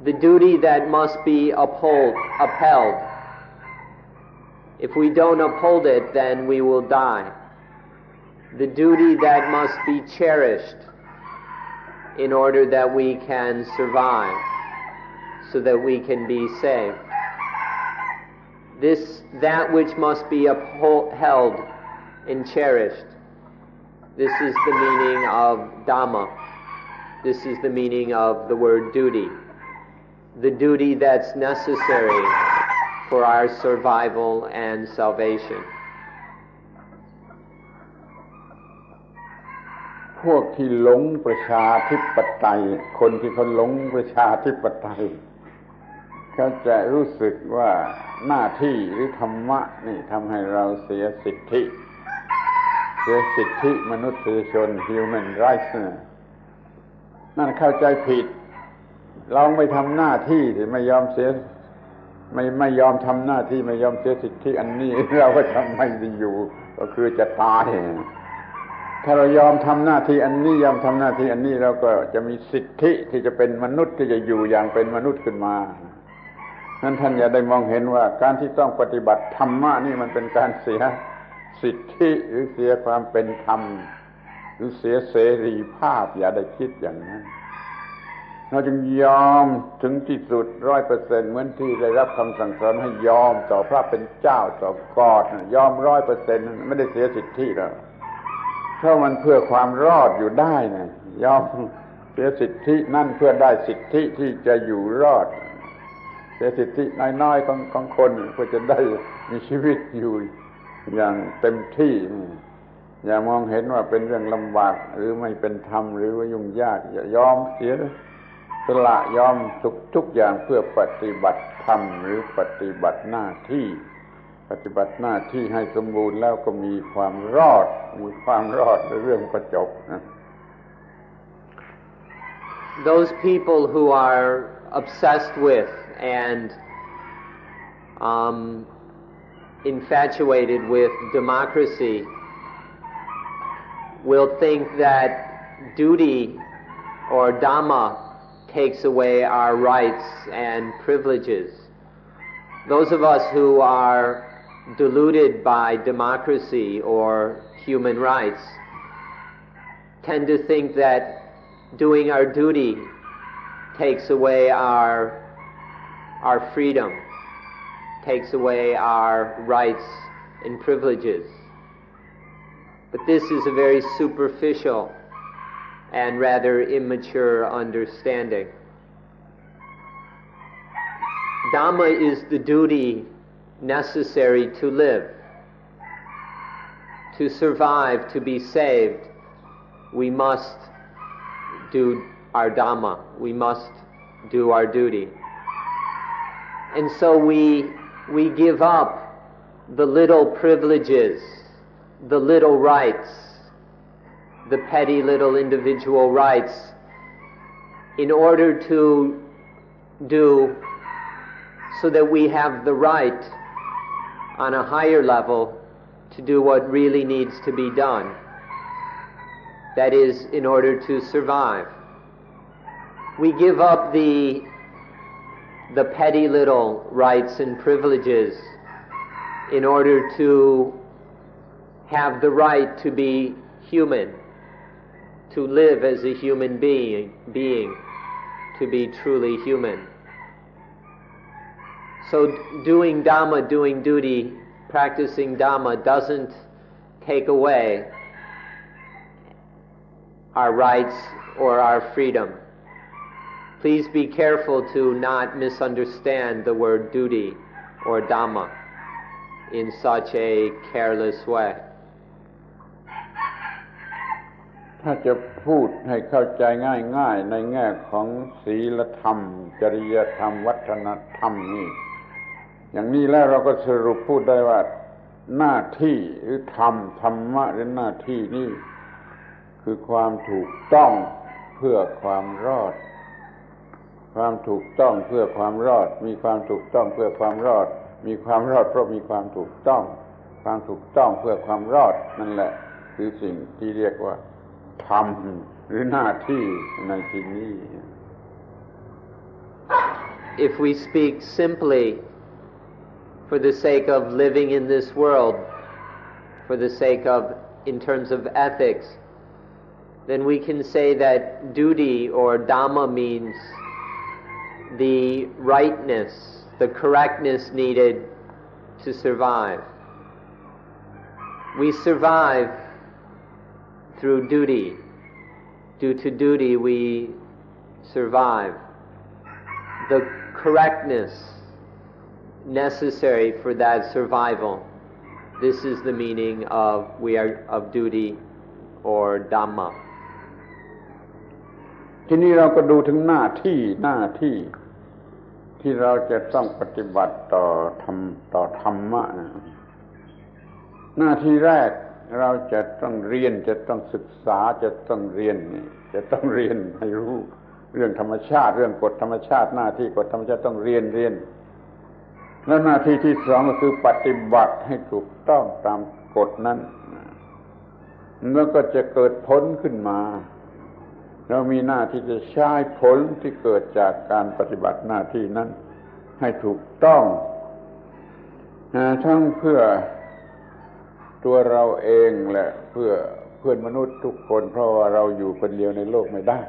The duty that must be upheld. If we don't uphold it, then we will die. The duty that must be cherished in order that we can survive, so that we can be saved. That which must be upheld and cherished. This is the meaning of Dhamma. This is the meaning of the word duty. the duty that's necessary for our survival and salvation. พวกที่หลงประชาธิปไตยคนที่เขาหลงประชาธิปไตยเขาจะรู้สึกว่าหน้าที่หรือธรรมะนี่ทำให้เราเสียสิทธิมนุษยชน human rights นั่นเข้าใจผิดลองไปทำหน้าที่ที่ไม่ยอมเสียไม่ยอมทำหน้าที่ไม่ยอมเสียสิทธิอันนี้เราก็จะไม่ได้อยู่ก็คือจะตายถ้าเรายอมทำหน้าที่อันนี้ยอมทำหน้าที่อันนี้เราก็จะมีสิทธิที่จะเป็นมนุษย์ที่จะอยู่อย่างเป็นมนุษย์ขึ้นมานั้นท่านอย่าได้มองเห็นว่าการที่ต้องปฏิบัติธรรมะนี่มันเป็นการเสียสิทธิหรือเสียความเป็นธรรมหรือเสียเสรีภาพอย่าได้คิดอย่างนั้นเราจึงยอมถึงที่สุด 100% เหมือนที่ได้รับคำสั่งสอนให้ยอมต่อพระเป็นเจ้าต่อกอดยอม 100% ไม่ได้เสียสิทธิแล้วเพราะมันเพื่อความรอดอยู่ได้นะยอมเสียสิทธินั่นเพื่อได้สิทธิที่จะอยู่รอดเสียสิทธิน้อยๆของคนเพื่อจะได้มีชีวิตอยู่อย่างเต็มที่อย่ามองเห็นว่าเป็นเรื่องลำบากหรือไม่เป็นธรรมหรือว่ายุ่งยากอย่ายอมเสียสละยอมทุกอย่างเพื่อปฏิบัติธรรมหรือปฏิบัติหน้าที่ปฏิบัติหน้าที่ให้สมบูรณ์แล้วก็มีความรอดเรื่องก็จบนะ Those people who are obsessed with and infatuated with democracy will think that duty or Dhamma takes away our rights and privileges. Those of us who are deluded by democracy or human rights tend to think that doing our duty takes away our freedom, takes away our rights and privileges. But this is a very superficial and rather immature understanding. Dhamma is the duty necessary to live. To survive, to be saved, we must do our Dhamma. We must do our duty. And so we give up the little privileges, the little rights, the petty little individual rights, in order to do so that we have the right on a higher level to do what really needs to be done. That is, in order to survive. We give up the petty little rights and privileges in order to have the right to be human, to live as a human being, to be truly human. So doing Dhamma, doing duty, practicing Dhamma doesn't take away our rights or our freedom. Please be careful to not misunderstand the word duty or Dhamma in such a careless way. ถ้าจะพูดให้เข้าใจง่ายๆในแง่ของศีลธรรมจริยธรรมวัฒนธรรมนี่อย่างนี้แล้วเราก็สรุปพูดได้ว่าหน้าที่หรือธรรมะหรือหน้าที่นี่คือความถูกต้องเพื่อความรอดความถูกต้องเพื่อความรอดมีความถูกต้องเพื่อความรอดมีความรอดเพราะมีความถูกต้องความถูกต้องเพื่อความรอดนั่นแหละคือสิ่งที่เรียกว่าธรรมหรือหน้าที่ในที่นี้ If we speak simply for the sake of living in this world, for the sake of, in terms of ethics, then we can say that duty or Dhamma means the rightness, the correctness needed to survive. We survive through duty. Due to duty we survive. The correctness necessary for that survival. This is the meaning of duty or Dhamma. ทีนี้เราก็ดูถึงหน้าที่ที่เราจะต้องปฏิบัติต่อธรรมะนะหน้าที่แรกเราจะต้องเรียนจะต้องศึกษาจะต้องเรียนให้รู้เรื่องธรรมชาติเรื่องกฎธรรมชาติหน้าที่กฎธรรมชาติต้องเรียนแล้วหน้าที่ที่สองก็คือปฏิบัติให้ถูกต้องตามกฎนั้นแล้วก็จะเกิดผลขึ้นมาเรามีหน้าที่จะใช้ผลที่เกิดจากการปฏิบัติหน้าที่นั้นให้ถูกต้องทั้งเพื่อตัวเราเองและเพื่อเพื่อนมนุษย์ทุกคนเพราะว่าเราอยู่คนเดียวในโลกไม่ได้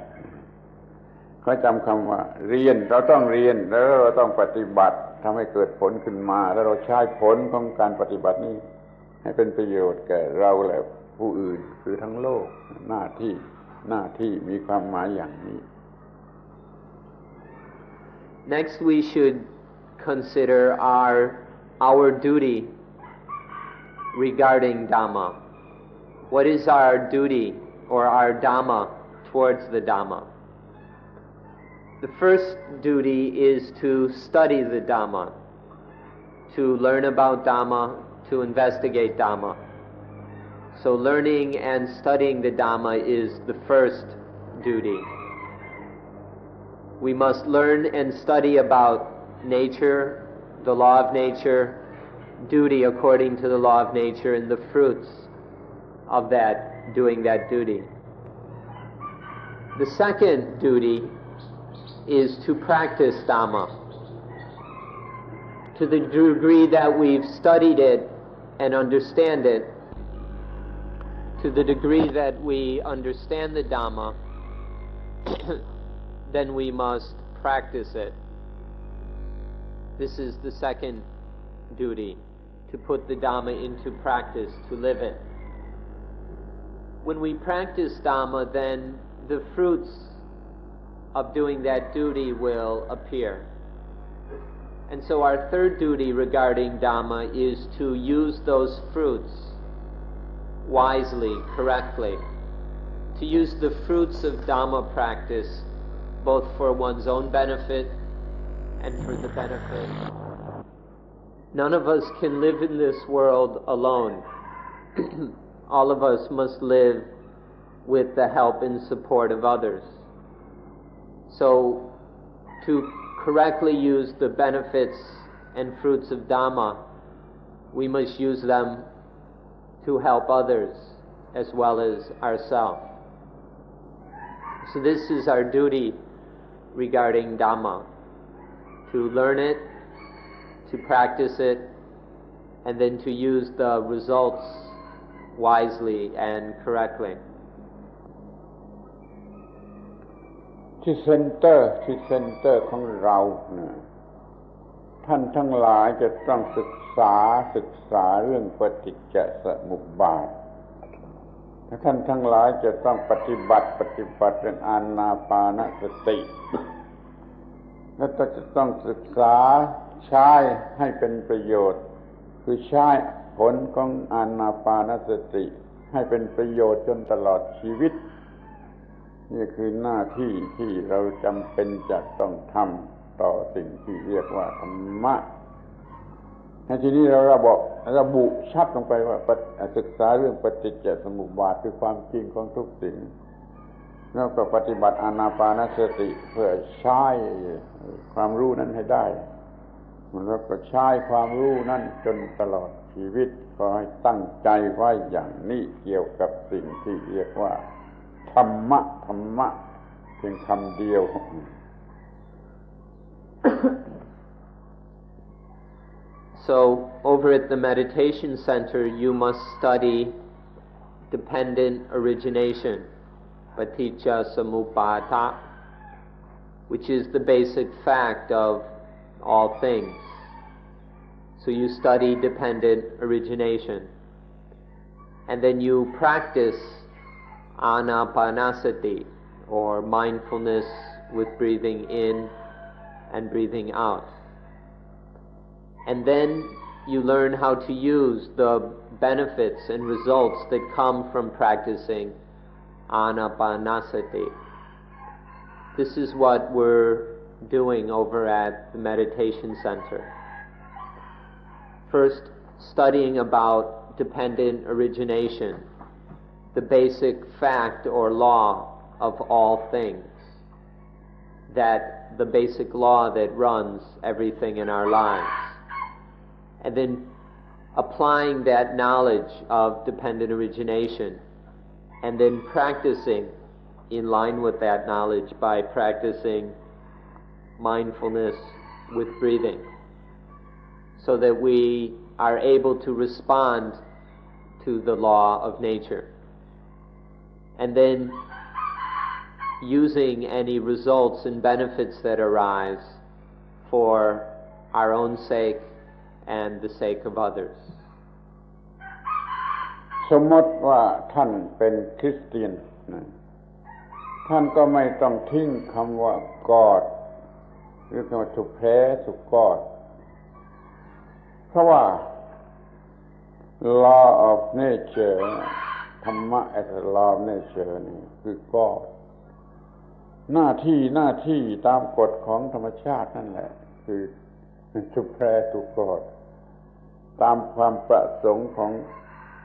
เขาจำคำว่าเรียนเราต้องเรียนแล้วเราต้องปฏิบัติทำให้เกิดผลขึ้นมาแล้วเราใช้ผลของการปฏิบัตินี้ให้เป็นประโยชน์แก่เราและผู้อื่นคือทั้งโลกหน้าที่มีความหมายอย่างนี้ Next we should consider our duty regarding Dhamma. What is our duty or our Dhamma towards the Dhamma? The first duty is to study the Dhamma, to learn about Dhamma, to investigate Dhamma. So learning and studying the Dhamma is the first duty. We must learn and study about nature, the law of nature, duty according to the law of nature, and the fruits of that, doing that duty. The second duty is to practice Dhamma. To the degree that we've studied it and understand it, to the degree that we understand the Dhamma, then we must practice it. This is the second duty, to put the Dhamma into practice, to live it. When we practice Dhamma, then the fruits of doing that duty will appear. And so our third duty regarding Dhamma is to use those fruits wisely, correctly, to use the fruits of Dhamma practice both for one's own benefit and for the benefit. None of us can live in this world alone. All of us must live with the help and support of others. So, to correctly use the benefits and fruits of Dhamma, we must use them to help others as well as ourselves. So this is our duty regarding Dhamma, to learn it, to practice it, and then to use the results wisely and correctly. ที่เซ็นเตอร์ของเราเนี่ยท่านทั้งหลายจะต้องศึกษาเรื่องปฏิจจสมุปบาทท่านทั้งหลายจะต้องปฏิบัติเรื่องอานาปานสติแล้วก็จะต้องศึกษาใช้ให้เป็นประโยชน์คือใช้ผลของอานาปานสติให้เป็นประโยชน์จนตลอดชีวิตนี่คือหน้าที่ที่เราจำเป็นจะต้องทำต่อสิ่งที่เรียกว่าธรรมะในที่นี้เราระบุชัดลงไปว่าศึกษาเรื่องปฏิจจสมุปบาทคือความจริงของทุกสิ่งแล้วก็ปฏิบัติอานาปานสติเพื่อใช้ความรู้นั้นให้ได้แล้วก็ใช้ความรู้นั้นจนตลอดชีวิตขอให้ตั้งใจไว้อย่างนี้เกี่ยวกับสิ่งที่เรียกว่าธรรมะเพียงคำเดียว So, over at the meditation center, you must study dependent origination, paticca samuppada, which is the basic fact of all things. So you study dependent origination. And then you practice anapanasati, or mindfulness with breathing in and breathing out. And then you learn how to use the benefits and results that come from practicing Anapanasati. This is what we're doing over at the meditation center. First, studying about dependent origination, the basic fact or law of all things, that the basic law that runs everything in our lives. And then applying that knowledge of dependent origination, and then practicing in line with that knowledge by practicing mindfulness with breathing, so that we are able to respond to the law of nature. And then using any results and benefits that arise for our own sake and the sake of others. สมมติว่าท่านเป็นคริสเตียนนะท่านก็ไม่ต้องทิ้งคำว่า God หรือคำว่า to pray to God เพราะว่า law of nature ธรรมะ as a law of nature นี่คือ God หน้าที่ตามกฎของธรรมชาตินั่นแหละคือ to pray to God ตามความประสงค์ของ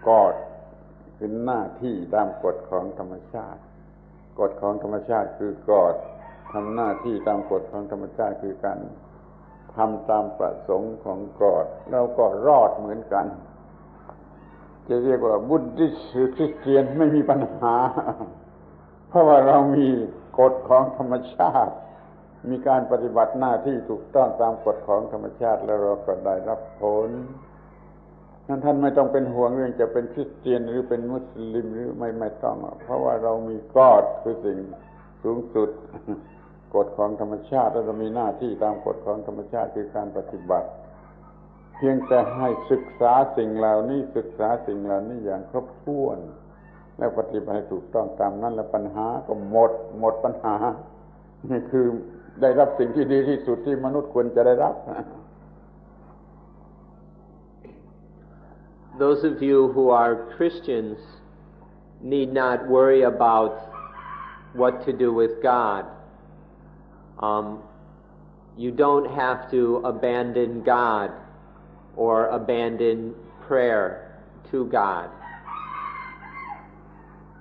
God คือหน้าที่ตามกฎของธรรมชาติกฎของธรรมชาติคือ God ทำหน้าที่ตามกฎของธรรมชาติคือการทำตามประสงค์ของ God เราก็รอดเหมือนกันจะเรียกว่าบุดดิสต์หรือคริสเตียนไม่มีปัญหาเพราะว่าเรามีกฎของธรรมชาติมีการปฏิบัติหน้าที่ถูกต้องตามกฎของธรรมชาติแล้วเราก็ได้รับผลนั้นท่านไม่ต้องเป็นห่วงเรื่องจะเป็นคริสเตียนหรือเป็นมุสลิมหรือไม่ต้องเพราะว่าเรามีกฎคือสิ่งสูงสุดกฎของธรรมชาติและเรามีหน้าที่ตามกฎของธรรมชาติคือการปฏิบัติเพียงแต่ให้ศึกษาสิ่งเหล่านี้อย่างครบถ้วนและปฏิบัติให้ถูกต้องตามนั้นแล้วปัญหาก็หมดปัญหานี่คือได้รับสิ่งที่ดีที่สุดที่มนุษย์ควรจะได้รับ Those of you who are Christians need not worry about what to do with God. You don't have to abandon God or abandon prayer to God.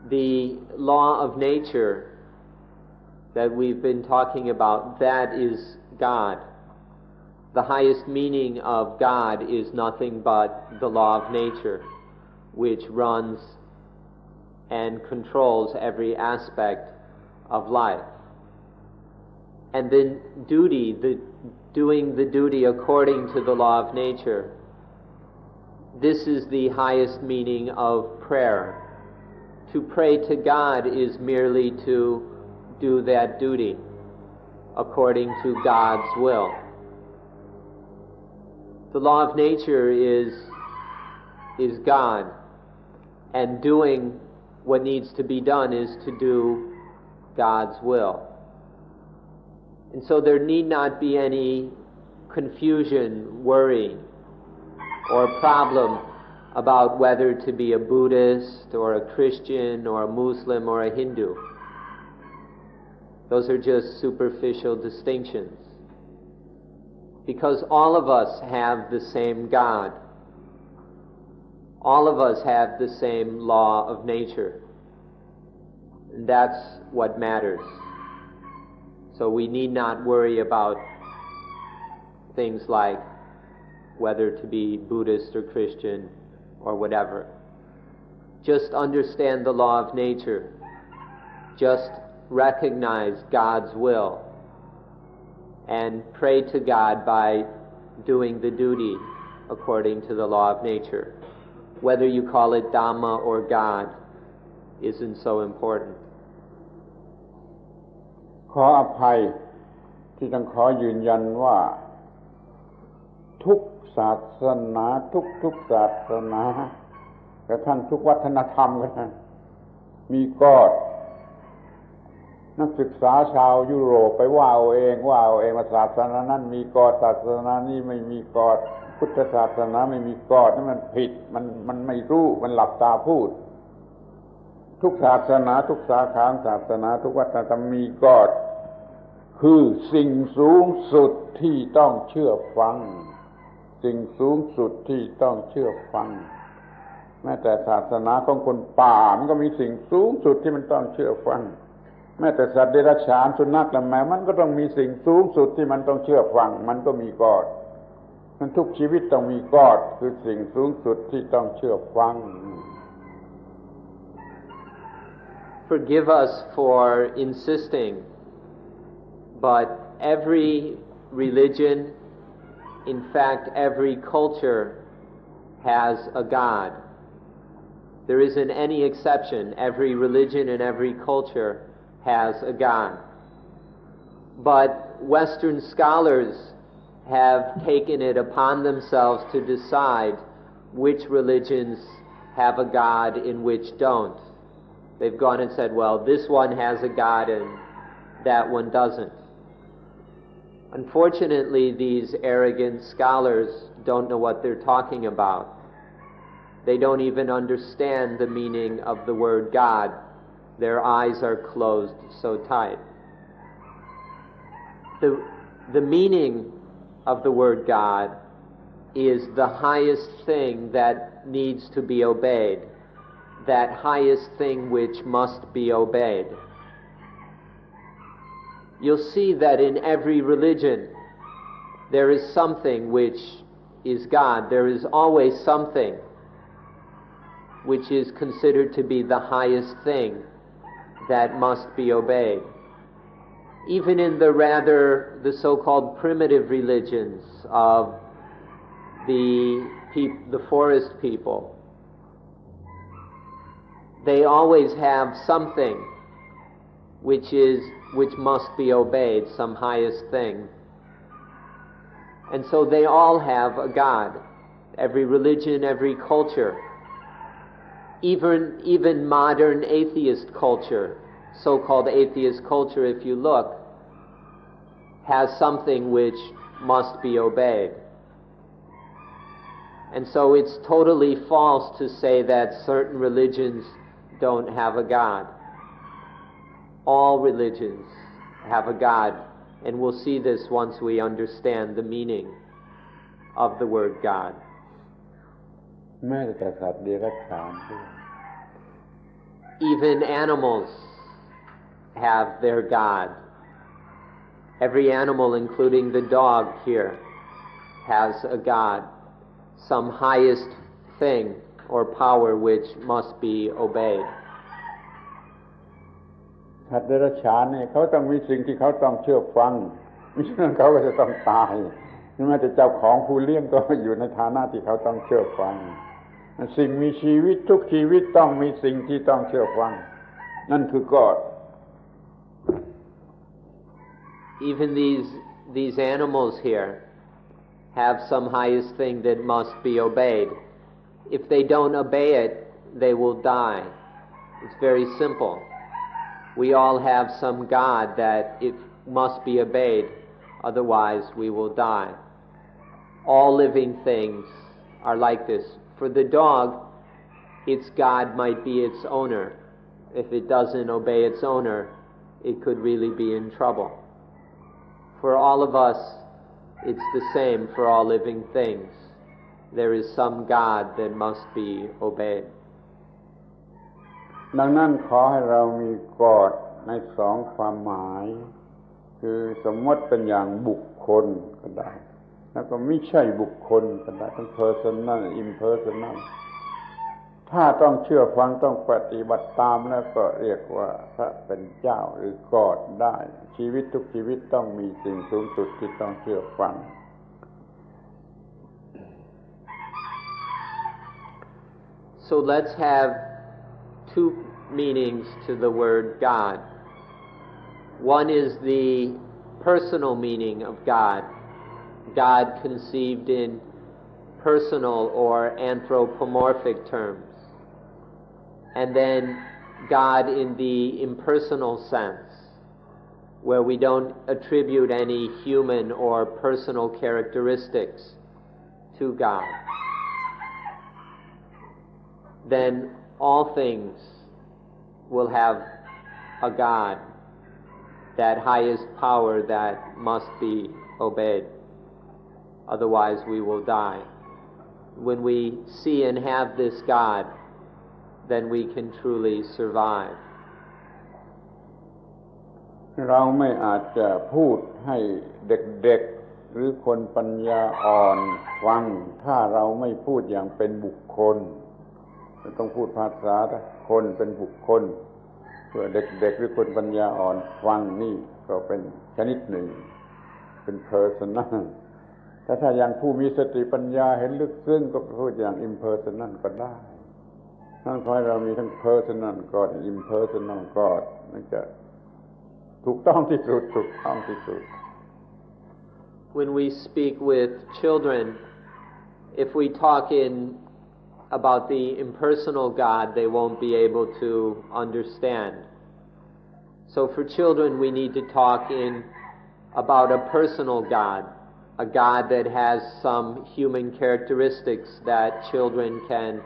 The law of nature that we've been talking about, that is God. The highest meaning of God is nothing but the law of nature, which runs and controls every aspect of life. And then duty, doing the duty according to the law of nature, this is the highest meaning of prayer. To pray to God is merely to do that duty according to God's will. The law of nature is God, and doing what needs to be done is to do God's will. And so there need not be any confusion, worry, or problem about whether to be a Buddhist or a Christian or a Muslim or a Hindu. Those are just superficial distinctions. Because all of us have the same God. All of us have the same law of nature. And that's what matters. So we need not worry about things like whether to be Buddhist or Christian or whatever. Just understand the law of nature. Just recognize God's will. And pray to God by doing the duty according to the law of nature. Whether you call it Dhamma or God isn't so important. ขออภัยที่ต้องขอยืนยันว่าทุกศาสนาทุกศาสนากระทั่งทุกวัฒนธรรมกันมีกฎ นักศึกษาชาวยุโรปไปว่าเอาเองว่าศาสนานั้นมีกฎศาสนานี้ไม่มีกฎพุทธศาสนาไม่มีกฎนั่นมันผิดมันไม่รู้มันหลับตาพูดทุกศาสนาทุกสาขาศาสนาทุกวัฒนธรรมมีกฎคือสิ่งสูงสุดที่ต้องเชื่อฟังสิ่งสูงสุดที่ต้องเชื่อฟังแม้แต่ศาสนาของคนป่ามันก็มีสิ่งสูงสุดที่มันต้องเชื่อฟังแม้แต่สัตว์เดรัจฉานสุนัขและแมวมันก็ต้องมีสิ่งสูงสุดที่มันต้องเชื่อฟังมันก็มีกฎมันทุกชีวิตต้องมีกฎคือสิ่งสูงสุดที่ต้องเชื่อฟัง Forgive us for insisting, but every religion, in fact every culture, has a God. There isn't any exception. Every religion and every culture has a God. But Western scholars have taken it upon themselves to decide which religions have a God and which don't. They've gone and said, well, this one has a God and that one doesn't. Unfortunately, these arrogant scholars don't know what they're talking about. They don't even understand the meaning of the word God. Their eyes are closed so tight. The meaning of the word God is the highest thing that needs to be obeyed, that highest thing which must be obeyed. You'll see that in every religion there is something which is God. There is always something which is considered to be the highest thing that must be obeyed. Even in the so-called primitive religions of the forest people, they always have something which must be obeyed, some highest thing. And so they all have a God. Every religion, every culture. Even modern atheist culture, so-called atheist culture, if you look, has something which must be obeyed. And so it's totally false to say that certain religions don't have a God. All religions have a God, and we'll see this once we understand the meaning of the word God. Even animals have their God. Every animal, including the dog here, has a God, some highest thing or power which must be obeyed. สัตว์เดรัจฉานเนี่ยเขาต้องมีสิ่งที่เขาต้องเชื่อฟังมิฉะนั้นเขาก็จะต้องตายแม้แต่เจ้าของผู้เลี้ยงก็อยู่ในฐานะที่เขาต้องเชื่อฟังสิ่งมีชีวิตทุกชีวิตต้องมีสิ่งที่ต้องเชื่อฟังนั่นคือกฎ Even these animals here have some highest thing that must be obeyed. If they don't obey it, they will die. It's very simple. We all have some God that it must be obeyed, otherwise we will die. All living things are like this. For the dog, its God might be its owner. If it doesn't obey its owner, it could really be in trouble. For all of us, it's the same for all living things. There is some God that must be obeyed. ดังนั้นขอให้เรามีกฎในสองความหมายคือสมมติเป็นอย่างบุคคลก็ได้แล้วก็ไม่ใช่บุคคลก็ได้ทั้ง personal impersonal ถ้าต้องเชื่อฟังต้องปฏิบัติตามแล้วก็เรียกว่าพระเป็นเจ้าหรือกฎได้ชีวิตทุกชีวิตต้องมีสิ่งสูงสุดที่ต้องเชื่อฟัง So let's have two meanings to the word God. One is the personal meaning of God, God conceived in personal or anthropomorphic terms, and then God in the impersonal sense, where we don't attribute any human or personal characteristics to God, then all things will have a God, that highest power that must be obeyed. Otherwise we will die. When we see and have this God, then we can truly survive. เราไม่อาจจะพูดให้เด็กๆหรือคนปัญญาอ่อนฟังถ้าเราไม่พูดอย่างเป็นบุคคลต้องพูดภาษาคนเป็นบุคคลเพื่อเด็กๆหรือคนปัญญาอ่อนฟังนี่ก็เป็นชนิดหนึ่งเป็น personal แต่ถ้าอย่างผู้มีสติปัญญาเห็นลึกซึ้งก็พูดอย่าง impersonal ก็ได้นั่นขอให้เรามีทั้ง personal ก็ impersonal ก็นั่นจะถูกต้องที่สุด When we speak with children, if we talk about the impersonal God, they won't be able to understand. So for children, we need to talk about a personal God, a God that has some human characteristics that children can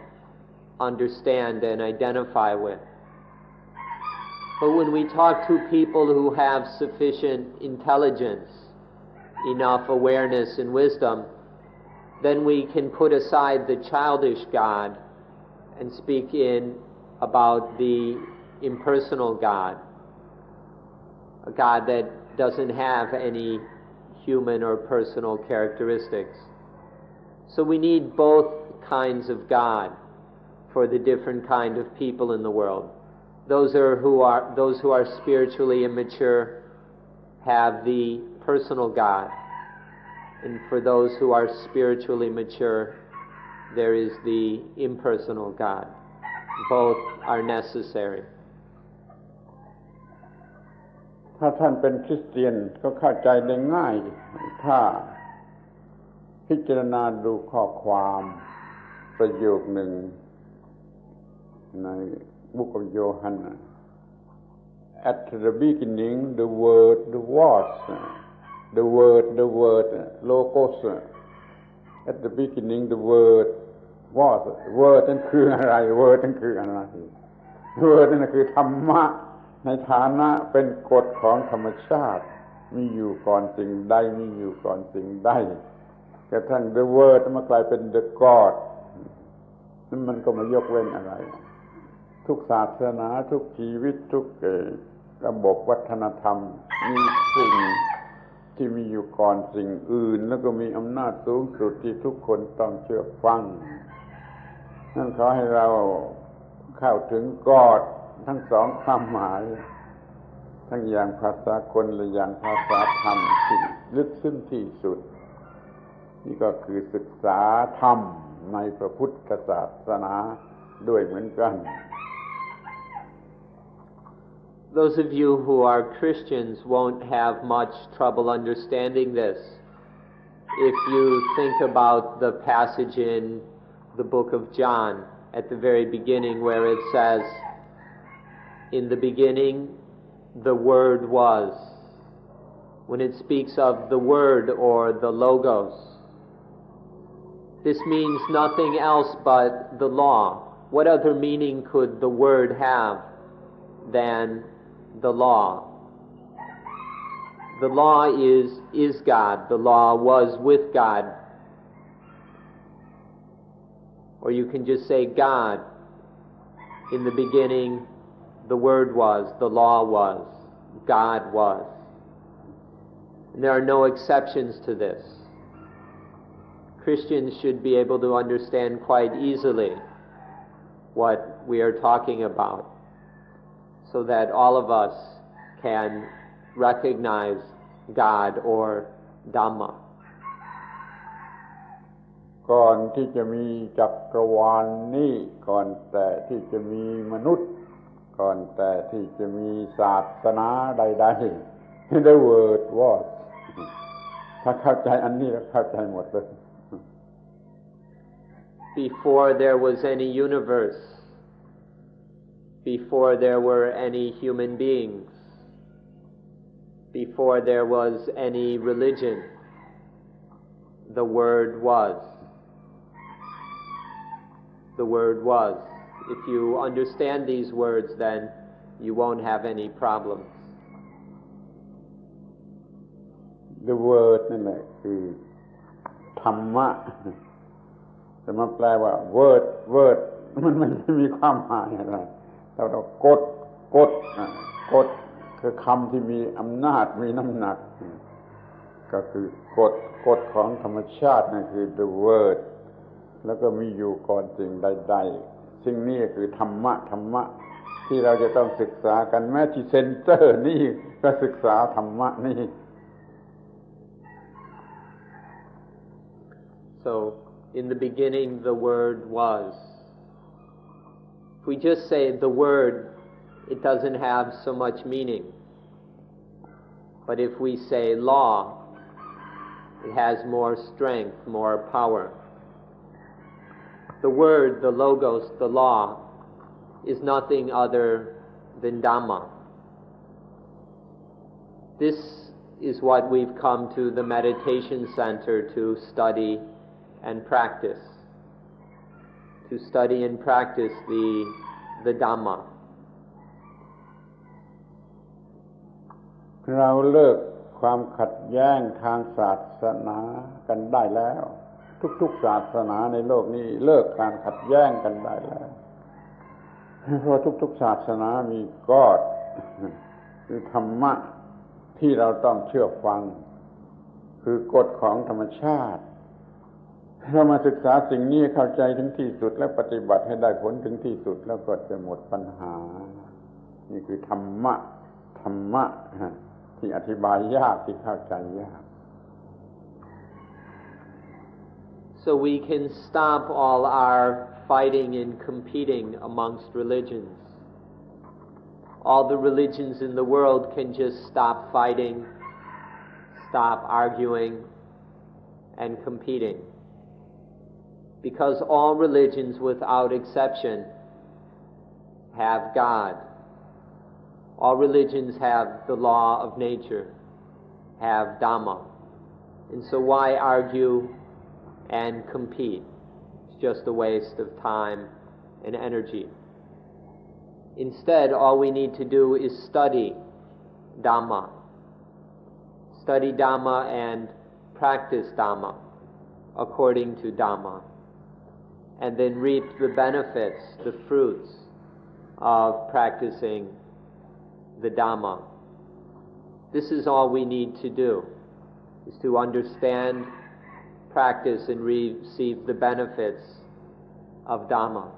understand and identify with. But when we talk to people who have sufficient intelligence, enough awareness and wisdom, then we can put aside the childish God and speak about the impersonal God, a God that doesn't have any human or personal characteristics. So we need both kinds of God for the different kind of people in the world. Those who are spiritually immature have the personal God, and for those who are spiritually mature, there is the impersonal God. Both are necessary. ถ้าท่านเป็นคริสเตียนก็เข้าใจได้ง่ายถ้าพิจารณาดูข้อความประโยคหนึ่งใน Book of John. At the beginning, the word was, the word, logos. At the beginning, the word was. Word นั่นคืออะไร Word นั่นคืออะไร Word นั่นคือธรรมะในฐานะเป็นกฎของธรรมชาติมีอยู่ก่อนสิ่งใดมีอยู่ก่อนสิ่งใดกระทั่ง the word มากลายเป็น the God นั่นมันก็ไม่ยกเว้นอะไรทุกศาสนาทุกชีวิตทุกระบบวัฒนธรรมมีสิ่งที่มีอยู่ก่อนสิ่งอื่นแล้วก็มีอำนาจสูงสุดที่ทุกคนต้องเชื่อฟังนั่นขอให้เราเข้าถึงกอดทั้งสองความหมายทั้งอย่างภาษาคนและอย่างภาษาธรรมที่ลึกซึ้งที่สุดนี่ก็คือศึกษาธรรมในพระพุทธศาสนาด้วยเหมือนกัน Those of you who are Christians won't have much trouble understanding this. If you think about the passage in the book of John at the very beginning where it says, "In the beginning the Word was." When it speaks of the Word or the Logos, this means nothing else but the law. What other meaning could the Word have than the law? The law is God. The law was with God. Or you can just say God. In the beginning, the Word was, the law was, God was. And there are no exceptions to this. Christians should be able to understand quite easily what we are talking about, so that all of us can recognize God or Dhamma. ก่อนที่จะมีจักรวาลนี้ก่อนแต่ที่จะมีมนุษย์ก่อนแต่ที่จะมีศาสนาใดๆ The word was ถ้าเข้าใจอันนี้แล้วเข้าใจหมดเลย Before there was any universe, before there were any human beings, before there was any religion, the Word was. The Word was. If you understand these words, then you won't have any problems. The word นั่นแหละคือธรรมะแต่มาแปลว่า word มันไม่มีความหมายอะไรเรากฎคือคำที่มีอำนาจมีน้ำหนักก็คือกฎของธรรมชาตินั่นคือ the word แล้วก็มีอยู่ก่อนสิ่งใดๆสิ่งนี้คือธรรมะที่เราจะต้องศึกษากันแม้ที่เซ็นเตอร์นี่ก็ศึกษาธรรมะนี่ So in the beginning the Word was. If we just say the Word, it doesn't have so much meaning. But if we say law, it has more strength, more power. The Word, the Logos, the law, is nothing other than Dhamma. This is what we've come to the meditation center to study and practice. To study and practice the Dhamma. เราเลิกความขัดแย้งทางศาสนากันได้แล้วทุกๆศาสนาในโลกนี้เลิกการขัดแย้งกันได้แล้วเพราะทุกๆศาสนามีกฎคือธรรมะที่เราต้องเชื่อฟังคือกฎของธรรมชาติเรามาศึกษาสิ่งนี้เข้าใจถึงที่สุดและปฏิบัติให้ได้ผลถึงที่สุดแล้วก็จะหมดปัญหานี่คือธรรมะที่อธิบายยากที่เข้าใจยาก So we can stop all our fighting and competing amongst religions. All the religions in the world can just stop fighting, stop arguing, and competing. Because all religions, without exception, have God. All religions have the law of nature, have Dhamma. And so why argue and compete? It's just a waste of time and energy. Instead, all we need to do is study Dhamma. Study Dhamma and practice Dhamma according to Dhamma. And then reap the benefits, the fruits of practicing the Dhamma. This is all we need to do, is to understand, practice, and receive the benefits of Dhamma.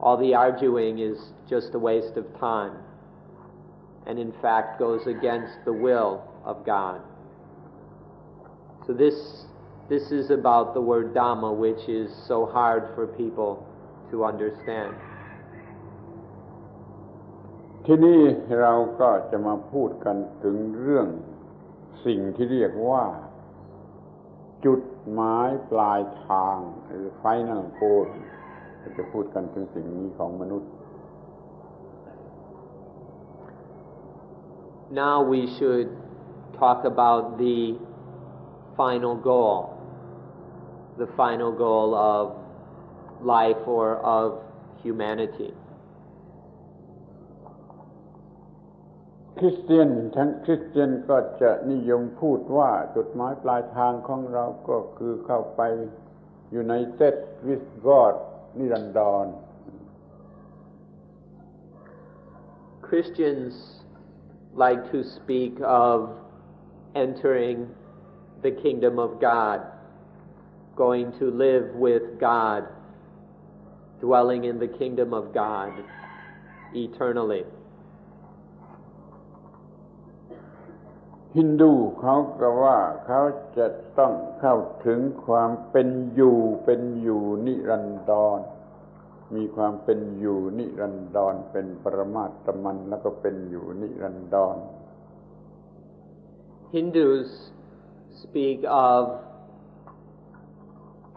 All the arguing is just a waste of time, and in fact goes against the will of God. So this is about the word Dhamma, which is so hard for people to understand. ที่นี่เราก็จะมาพูดกันถึงเรื่องสิ่งที่เรียกว่าจุดหมายปลายทางหรือ final goal จะพูดกันถึงสิ่งนี้ของมนุษย์ Now we should talk about the final goal of life or of humanity. คริสเตียนก็จะนิยมพูดว่าจุดหมายปลายทางของเราก็คือเข้าไป United with God นิรันดร Christians like to speak of entering the kingdom of God, going to live with God, dwelling in the kingdom of God eternally. ฮินดูเขาก็ว่าเขาจะต้องเข้าถึงความเป็นอยู่นิรันดรมีความเป็นอยู่นิรันดรเป็นปรมาตมันแล้วก็เป็นอยู่นิรันดร Hindus speak of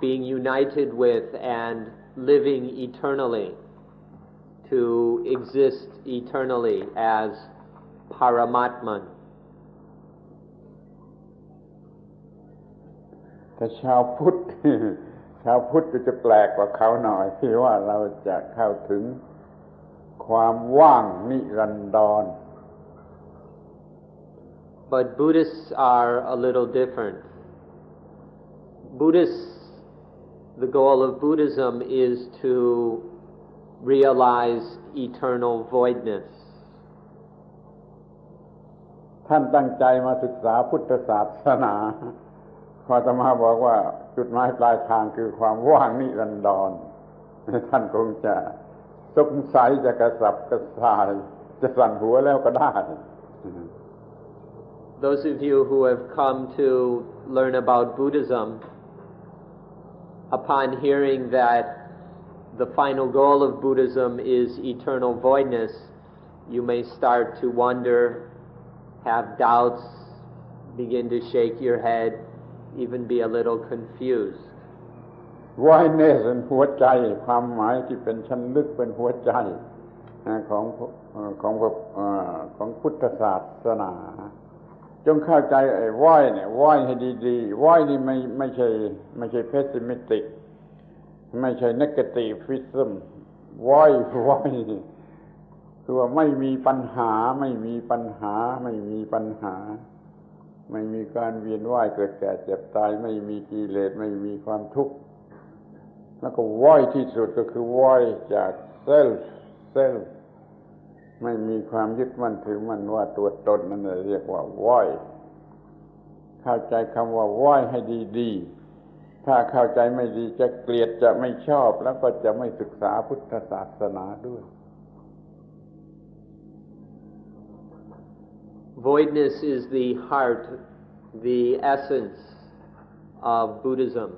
being united with and living eternally, to exist eternally as Paramatman, แต่ชาวพุทธ ชาวพุทธจะแปลกกว่าเขาหน่อยที่ว่าเราจะเข้าถึงความว่างนิรันดร But Buddhists are a little different. Buddhists, the goal of Buddhism is to realize eternal voidness. ท่านตั้งใจมาศึกษาพุทธศาสนาพออาตมาบอกว่าจุดหมายปลายทางคือความว่างนิรันดรท่านคงจะสงสัยจะกระสับกระส่ายจะสั่นหัวแล้วก็ได้ Those of you who have come to learn about Buddhism, upon hearing that the final goal of Buddhism is eternal voidness, you may start to wonder, have doubts, begin to shake your head, even be a little confused. Voidness เป็นหัวใจความหมายที่เป็นชั้นลึกเป็นหัวใจของพุทธศาสนาจงเข้าใจไอ้ void เนี่ย void ให้ดีๆ void นี่ไม่ใช่ pessimistic ไม่ใช่ negativism void คือว่าไม่มีปัญหาไม่มีการเวียนว่ายเกิดแก่เจ็บตายไม่มีกิเลสไม่มีความทุกข์แล้วก็ void ที่สุดก็คือ void จาก self ไม่มีความยึดมั่นถือมั่นว่าตัวตนนั่นเรียกว่า void เข้าใจคำว่า void ให้ดีๆถ้าเข้าใจไม่ดีจะเกลียดจะไม่ชอบแล้วก็จะไม่ศึกษาพุทธศาสนาด้วย Voidness is the heart, the essence of Buddhism.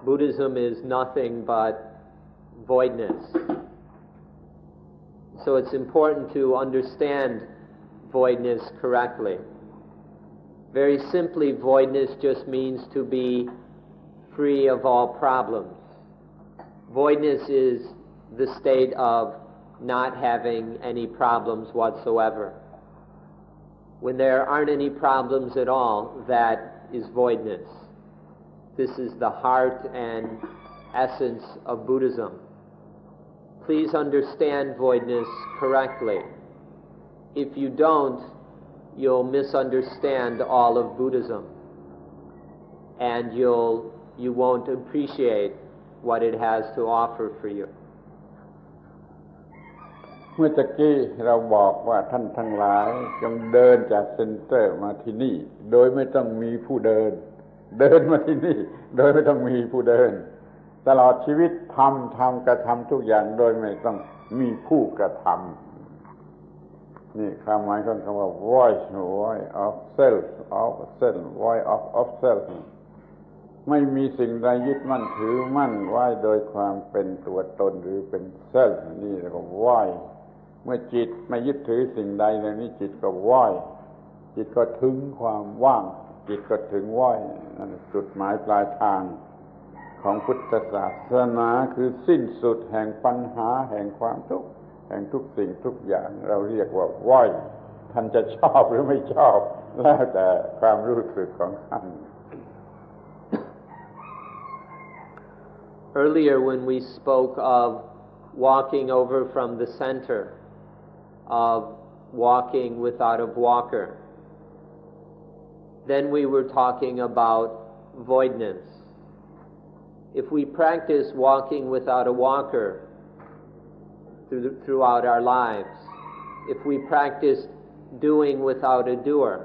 Buddhism is nothing but voidness. So it's important to understand voidness correctly. Very simply, voidness just means to be free of all problems. Voidness is the state of not having any problems whatsoever. When there aren't any problems at all, that is voidness. This is the heart and essence of Buddhism. Please understand voidness correctly. If you don't, you'll misunderstand all of Buddhism, and you won't appreciate what it has to offer for you. เมื่อตะกี้เราบอกว่าท่านทั้งหลายจงเดินจากเซ็นเตอร์มาที่นี่โดยไม่ต้องมีผู้เดินมาที่นี่โดยไม่ต้องมีผู้เดินตลอดชีวิตทำกระทำทุกอย่างโดยไม่ต้องมีผู้กระทำนี่ความหมายของคำว่า void of self void of self ไม่มีสิ่งใดยึดมั่นถือมั่นไว้โดยความเป็นตัวตนหรือเป็น self นี่เรียกว่า void เมื่อจิตไม่ยึดถือสิ่งใดในนี้จิตก็ void จิตก็ถึงความว่างจิตก็ถึง void นั่นจุดหมายปลายทางของพุทธศาสนาคือสิ้นสุดแห่งปัญหาแห่งความทุกข์แห่งทุกสิ่งทุกอย่างเราเรียกว่า void ท่านจะชอบหรือไม่ชอบแล้วแต่ความรู้สึกของท่าน Earlier when we spoke of walking over from the center, of walking without a walker, then we were talking about voidness. If we practice walking without a walker throughout our lives, if we practice doing without a doer,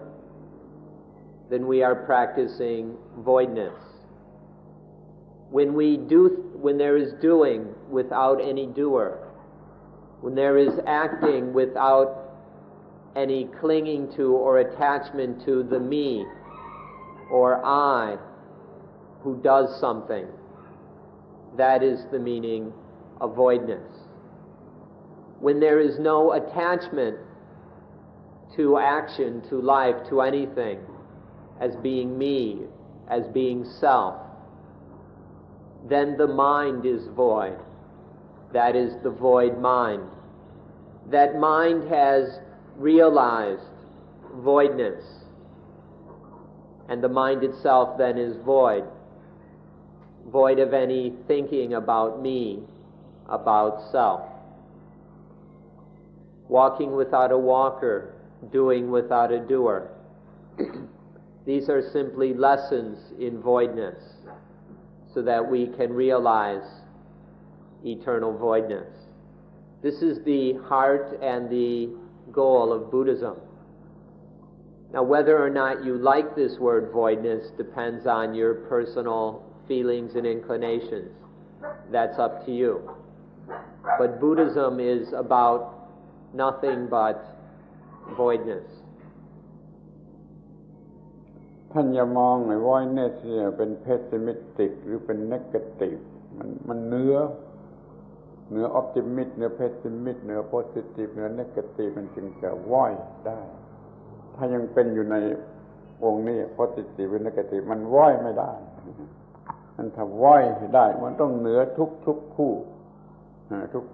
then we are practicing voidness. When there is doing without any doer, when there is acting without any clinging to or attachment to the me or I who does something, that is the meaning of voidness. When there is no attachment to action, to life, to anything, as being me, as being self, then the mind is void. That is the void mind. That mind has realized voidness. And the mind itself then is void of any thinking about me, about self. Walking without a walker, doing without a doer. These are simply lessons in voidness, so that we can realize eternal voidness. This is the heart and the goal of Buddhism. Now, whether or not you like this word voidness depends on your personal feelings and inclinations. That's up to you. But Buddhism is about nothing but voidness. ท่านอย่ามองไอ้ voidness เนี่ยเป็น pessimistic หรือเป็น negative มันเนื้อ optimist เนื้อ pessimist เนื้อ positive เนื้อ negative มันจึงจะ void ได้ ถ้ายังเป็นอยู่ในวงนี้ positive หรือ negative มัน void ไม่ได้มันถ้า void ได้มันต้องเหนือทุกคู่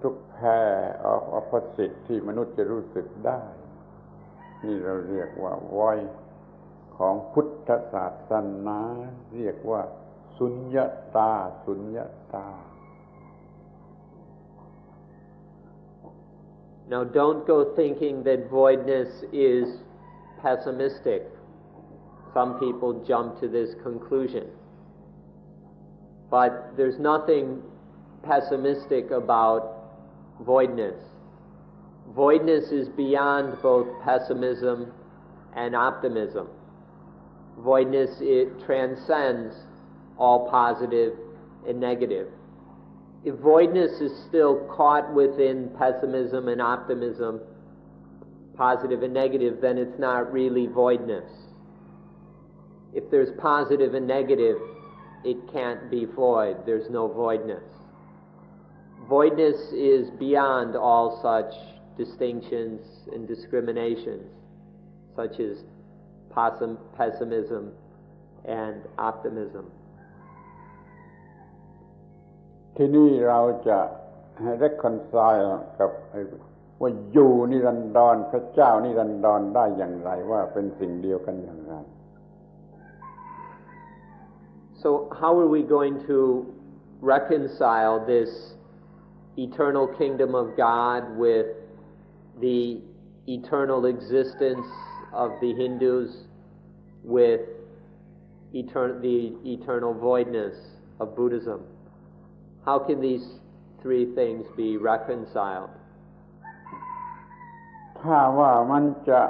ทุกpair of opposite ที่มนุษย์จะรู้สึกได้นี่เราเรียกว่า void ของพุทธศาสนาเรียกว่าสุญญตา Now don't go thinking that voidness is pessimistic. Some people jump to this conclusion. But there's nothing pessimistic about voidness. Voidness is beyond both pessimism and optimism. Voidness, it transcends all positive and negative. If voidness is still caught within pessimism and optimism, positive and negative, then it's not really voidness. If there's positive and negative, it can't be void. There's no voidness. Voidness is beyond all such distinctions and discriminations, such as pessimism and optimism. ที่นี่เราจะให้ reconcile กับว่าอยู่นิรันดรพระเจ้านิรันดรได้อย่างไรว่าเป็นสิ่งเดียวกันอย่างไร So how are we going to reconcile this eternal kingdom of God with the eternal existence of the Hindus, with the eternal voidness of Buddhism? How can these three things be reconciled? ถ้าว่ามันจะ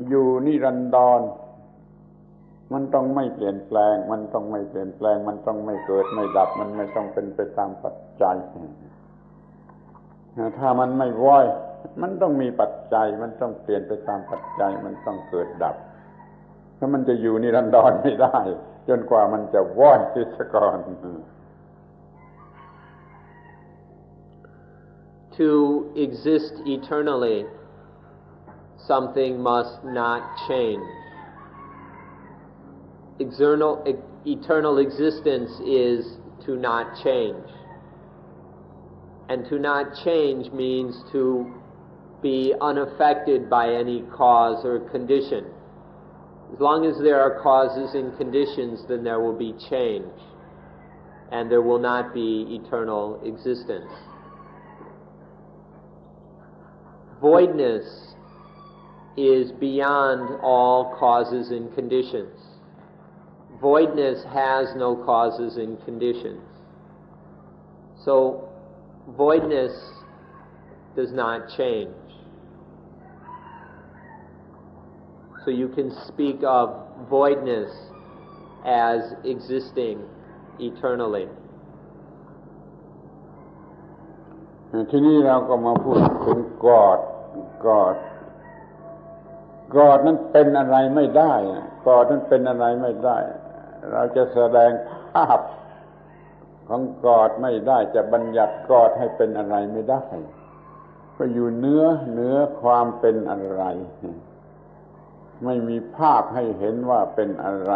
อยู่นิรันดรมันต้องไม่เปลี่ยนแปลงมันต้องไม่เปลี่ยนแปลงมันต้องไม่เกิดไม่ดับมันไม่ต้องเป็นไปตามปัจจัยถ้ามันไม่ว่อยมันต้องมีปัจจัยมันต้องเปลี่ยนไปตามปัจจัยมันต้องเกิดดับถ้ามันจะอยู่นิรันดรไม่ได้จนกว่ามันจะว่อยที่ซะก่อน To exist eternally, something must not change. Eternal existence is to not change. And to not change means to be unaffected by any cause or condition. As long as there are causes and conditions, then there will be change, and there will not be eternal existence. Voidness is beyond all causes and conditions. Voidness has no causes and conditions. So, voidness does not change. So you can speak of voidness as existing eternally. ทีนี้เราก็มาพูดถึงกอดนั้นเป็นอะไรไม่ได้กอดนั้นเป็นอะไรไม่ได้เราจะแสดงภาพของกอดไม่ได้จะบัญญัติกอดให้เป็นอะไรไม่ได้ก็อยู่เหนือความเป็นอะไรไม่มีภาพให้เห็นว่าเป็นอะไร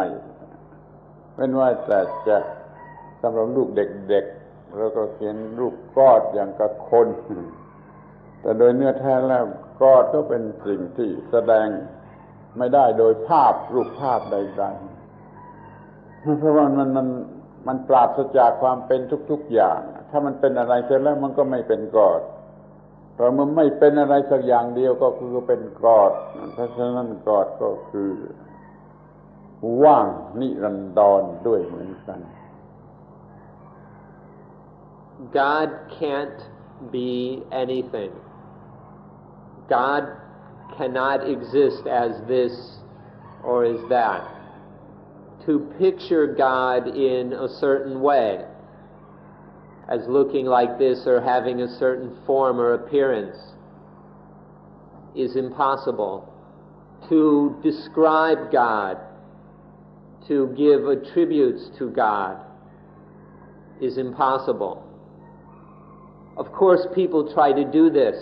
เป็นว่าแต่จะสำหรับลูกเด็กๆเราก็เขียนรูปกอดอย่างกับคนแต่โดยเนื้อแท้แล้วกอดก็เป็นสิ่งที่แสดงไม่ได้โดยภาพรูปภาพใด เพราะว่ามันปราศจากความเป็นทุกๆอย่างถ้ามันเป็นอะไรเสร็จแล้วมันก็ไม่เป็นกอดเพราะมันไม่เป็นอะไรสักอย่างเดียวก็คือเป็นกอดเพราะฉะนั้นกอดก็คือว่างนิรันดรด้วยเหมือนกัน God can't be anything. God cannot exist as this or as that. To picture God in a certain way, as looking like this or having a certain form or appearance, is impossible. To describe God, to give attributes to God, is impossible. Of course, people try to do this,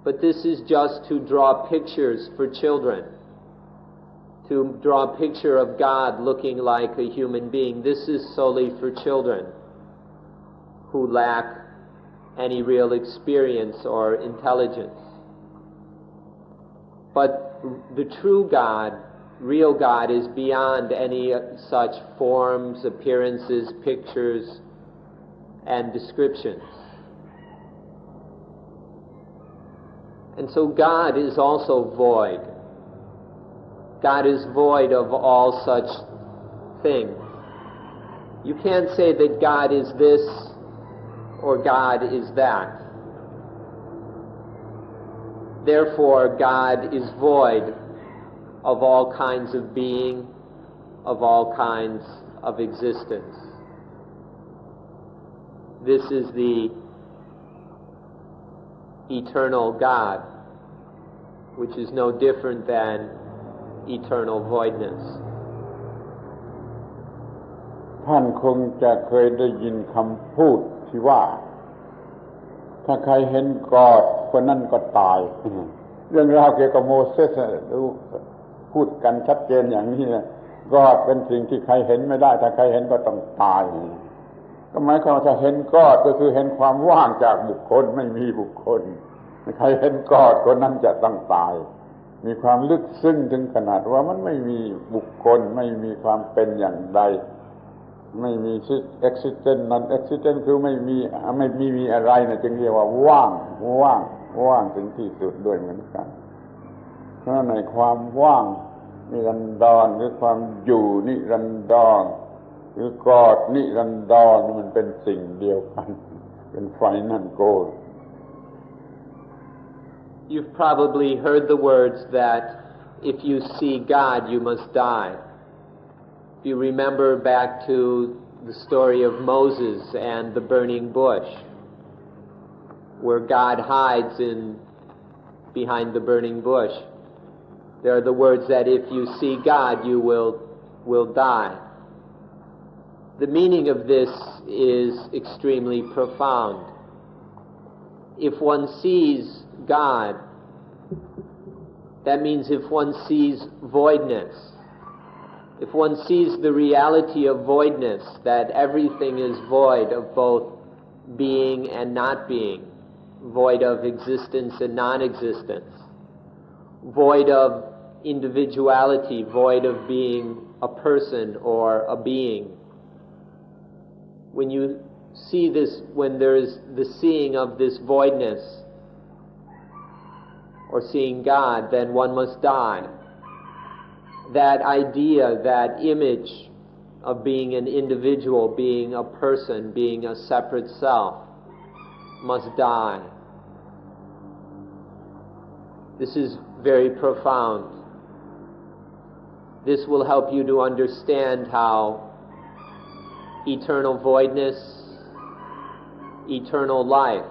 but this is just to draw pictures for children. To draw a picture of God looking like a human being. This is solely for children who lack any real experience or intelligence. But the true God, real God, is beyond any such forms, appearances, pictures, and descriptions. And so God is also void. God is void of all such things. You can't say that God is this or God is that. Therefore, God is void of all kinds of being, of all kinds of existence. This is the eternal God, which is no different than eternal voidness. ท่านคงจะเคยได้ยินคำพูดที่ว่าถ้าใครเห็นกอดคนนั้นก็ตาย เรื่องราวเกี่ยวกับโมเสสพูดกันชัดเจนอย่างนี้นะกอดเป็นสิ่งที่ใครเห็นไม่ได้ถ้าใครเห็นก็ต้องตายก็หมายความว่าถ้าเห็นกอดก็คือเห็นความว่างจากบุคคลไม่มีบุคคลใครเห็นกอดคนนั้นจะต้องตายมีความลึกซึ้งถึงขนาดว่ามันไม่มีบุคคลไม่มีความเป็นอย่างใดไม่มี existence non existence คือไม่มีอะไรนะจึงเรียกว่าว่างถึงที่สุดด้วยเหมือนกันเพราะในความว่างนิรันดรหรือความอยู่นิรันดรหรือกอดนิรันดรมันเป็นสิ่งเดียวกันเป็นไฟนั่นโกล You've probably heard the words that if you see God, you must die. If you remember back to the story of Moses and the burning bush, where God hides behind the burning bush, there are the words that if you see God, you will die. The meaning of this is extremely profound. If one sees God, that means if one sees voidness, if one sees the reality of voidness, that everything is void of both being and not being, void of existence and non-existence, void of individuality, void of being a person or a being. When you see this, when there is the seeing of this voidness, or seeing God, then one must die. That idea, that image of being an individual, being a person, being a separate self, must die. This is very profound. This will help you to understand how eternal voidness, eternal life,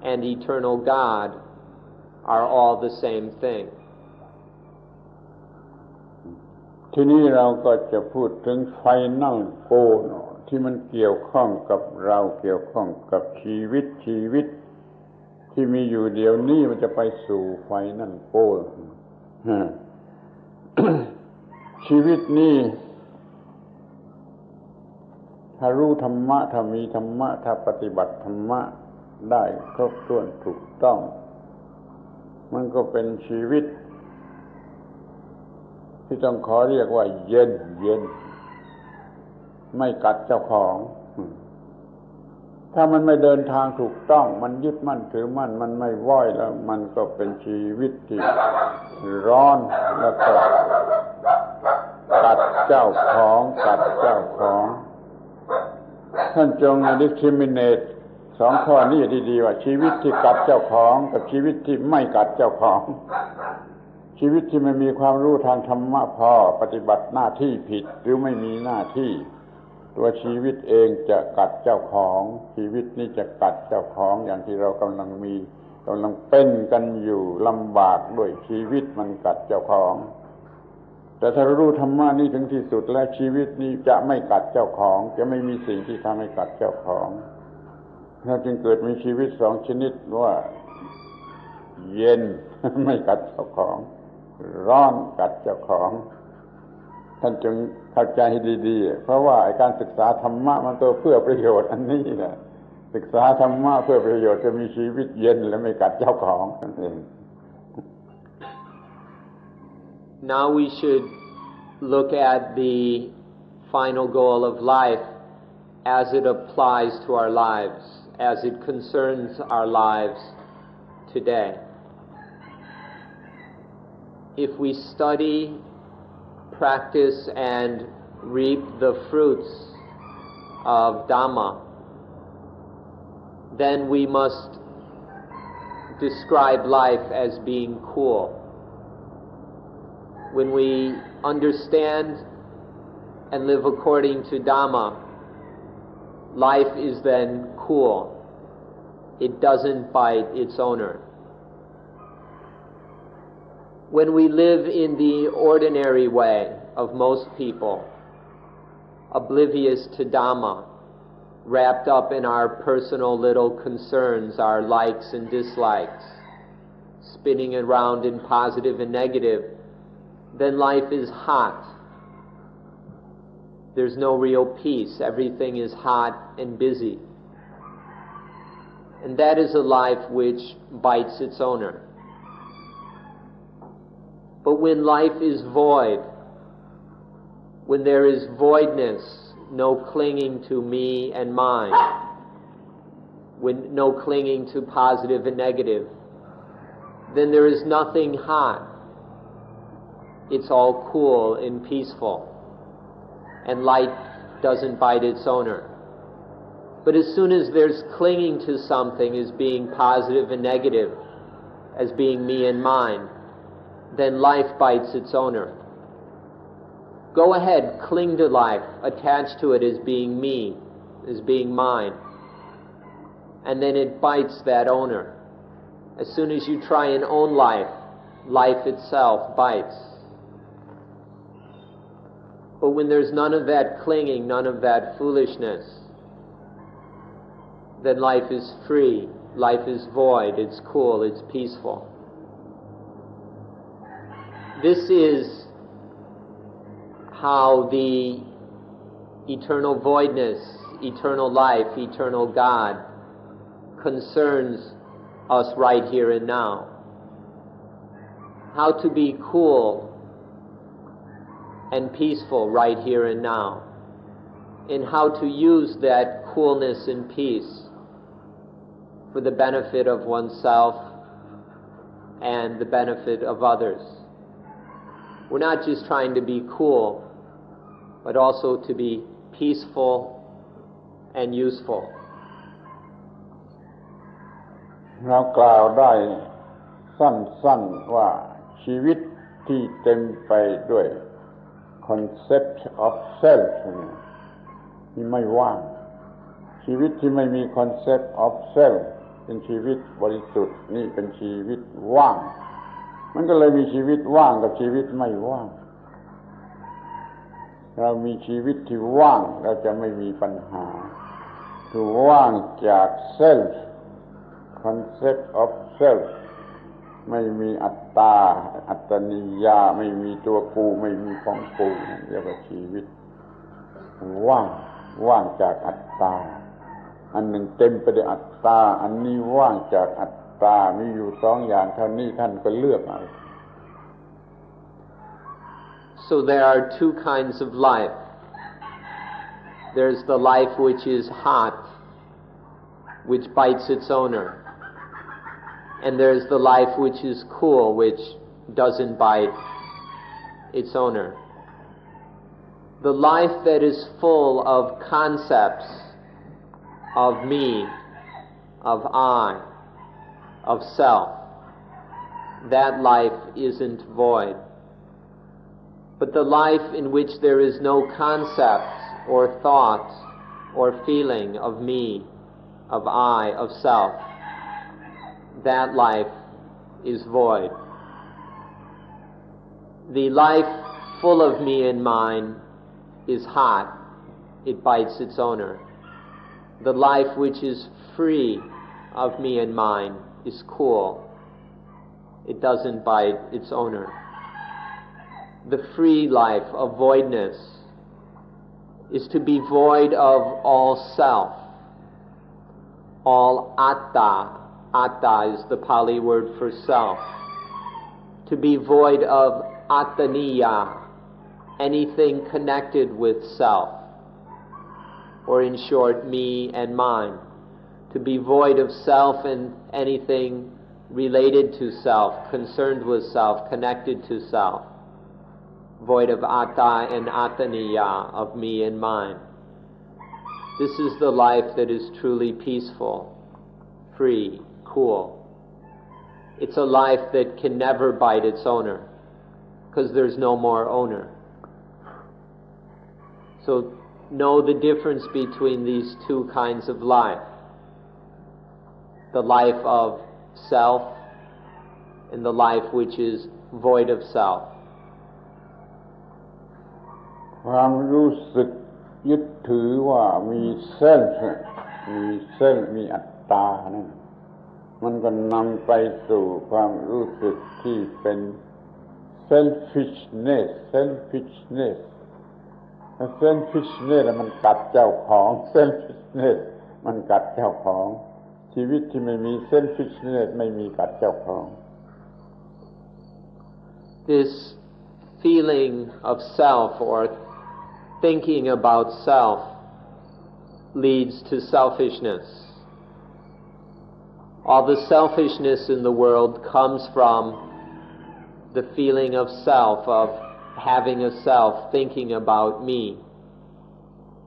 and eternal God are all the same thing. ทีนี้เราก็จะพูดถึงไฟนั่งโกนที่มันเกี่ยวข้องกับเราเกี่ยวข้องกับชีวิตที่มีอยู่เดี๋ยวนี้มันจะไปสู่ไฟนั่งโกน ชีวิตนี้ถ้ารู้ธรรมะถ้ามีธรรมะถ้าปฏิบัติธรรมะได้ครบถ้วนถูกต้องมันก็เป็นชีวิต ที่ต้องขอเรียกว่าเย็นเย็นไม่กัดเจ้าของถ้ามันไม่เดินทางถูกต้องมันยึดมั่นถือมั่นมันไม่ว่อยแล้วมันก็เป็นชีวิตที่ร้อนแล้วก็กัดเจ้าของกัดเจ้าของท่านจง discriminate สองข้อนี้ดีๆว่าชีวิตที่กัดเจ้าของกับชีวิตที่ไม่กัดเจ้าของชีวิตที่ไม่มีความรู้ทางธรรมะพอปฏิบัติหน้าที่ผิดหรือไม่มีหน้าที่ตัวชีวิตเองจะกัดเจ้าของชีวิตนี้จะกัดเจ้าของอย่างที่เรากำลังเป็นกันอยู่ลำบากด้วยชีวิตมันกัดเจ้าของแต่ถ้ารู้ธรรมะนี้ถึงที่สุดแล้วชีวิตนี้จะไม่กัดเจ้าของจะไม่มีสิ่งที่ทำให้กัดเจ้าของเราจึงเกิดมีชีวิตสองชนิดว่าเย็นไม่กัดเจ้าของร้อนกัดเจ้าของท่านจงเข้าใจให้ดีๆเพราะว่าการศึกษาธรรมะมันก็เพื่อประโยชน์อันนี้แหละศึกษาธรรมะเพื่อประโยชน์จะมีชีวิตเย็นและไม่กัดเจ้าของนั่นเอง Now we should look at the final goal of life as it applies to our lives, as it concerns our lives today. If we study, practice, and reap the fruits of Dhamma, then we must describe life as being cool. When we understand and live according to Dhamma, life is then cool. It doesn't bite its owner. When we live in the ordinary way of most people, oblivious to Dhamma, wrapped up in our personal little concerns, our likes and dislikes, spinning around in positive and negative, then life is hot. There's no real peace. Everything is hot and busy. And that is a life which bites its owner. But when life is void, when there is voidness, no clinging to me and mine, when no clinging to positive and negative, then there is nothing hot. It's all cool and peaceful, and light doesn't bite its owner. But as soon as there's clinging to something as being positive and negative, as being me and mine, then life bites its owner. Go ahead, cling to life, attach to it as being me, as being mine, and then it bites that owner. As soon as you try and own life, life itself bites. But when there's none of that clinging, none of that foolishness, then life is free, life is void, it's cool, it's peaceful. This is how the eternal voidness, eternal life, eternal God concerns us right here and now. How to be cool and peaceful right here and now, and how to use that coolness and peace for the benefit of oneself and the benefit of others. We're not just trying to be cool, but also to be peaceful and useful. เรากล่าวได้สั้นๆว่าชีวิตที่เต็มไปด้วย concept of self นี่ไม่ว่างชีวิตที่ไม่มี concept of self เป็นชีวิตบริสุทธิ์นี่เป็นชีวิตว่างมันก็เลยมีชีวิตว่างกับชีวิตไม่ว่างเรามีชีวิตที่ว่างเราจะไม่มีปัญหาคือว่างจาก self concept of self ไม่มีอัตตาอัตตนิยาไม่มีตัวกูไม่มีของกูเรียกว่าชีวิตว่างจากอัตตาอันหนึ่งเต็มไปด้วยอัตตาอันนี้ว่างจากอัตตามีอยู่สองอย่างเท่านี้ท่านก็เลือกเอา So there are two kinds of life. There's the life which is hot, which bites its owner. And there's the life which is cool, which doesn't bite its owner. The life that is full of concepts of me, of I, of self, that life isn't void. But the life in which there is no concept or thought or feeling of me, of I, of self, that life is void. The life full of me and mine is hot, it bites its owner. The life which is free of me and mine is cool, it doesn't bite its owner. The free life of voidness is to be void of all self, all atta. Atta is the Pali word for self. To be void of attaniya, anything connected with self, or in short, me and mine. To be void of self and anything related to self, concerned with self, connected to self. Void of atta and attaniya, of me and mine. This is the life that is truly peaceful, free, cool. It's a life that can never bite its owner, because there's no more owner. So know the difference between these two kinds of life. The life of self and the life which is void of self. ความรู้สึกยึดถือว่ามีเส้นมีอัตตานั่นมันก็นำไปสู่ความรู้สึกที่เป็น selfishness มันกัดเจ้าของ selfishness มันกัดเจ้าของชีวิตที่ไม่มี selfishness ไม่มีกัดเจ้าของ This feeling of self or thinking about self leads to selfishness. All the selfishness in the world comes from the feeling of self, of having a self, thinking about me.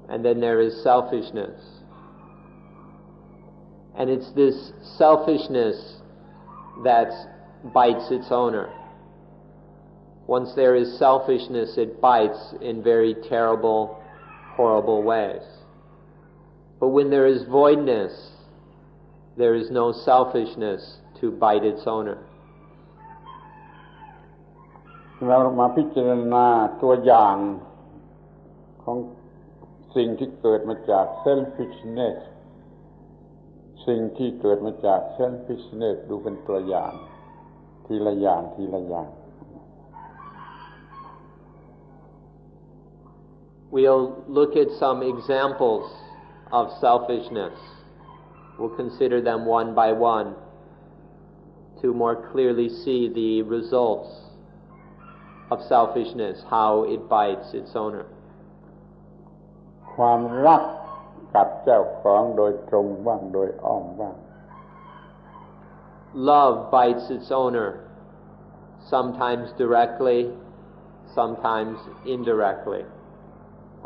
And then there is selfishness. And it's this selfishness that bites its owner. Once there is selfishness, it bites in very terrible, horrible ways. But when there is voidness, there is no selfishness to bite its owner. เรามาพิจารณาตัวอย่างของสิ่งที่เกิดมาจาก selfishness สิ่งที่เกิดมาจาก selfishness ดูเป็นตัวอย่างทีละอย่าง We'll look at some examples of selfishness. We'll consider them one by one to more clearly see the results of selfishness, how it bites its owner. ความรักกัดเจ้าของโดยตรงบ้างโดยอ้อมบ้าง Love bites its owner, sometimes directly, sometimes indirectly.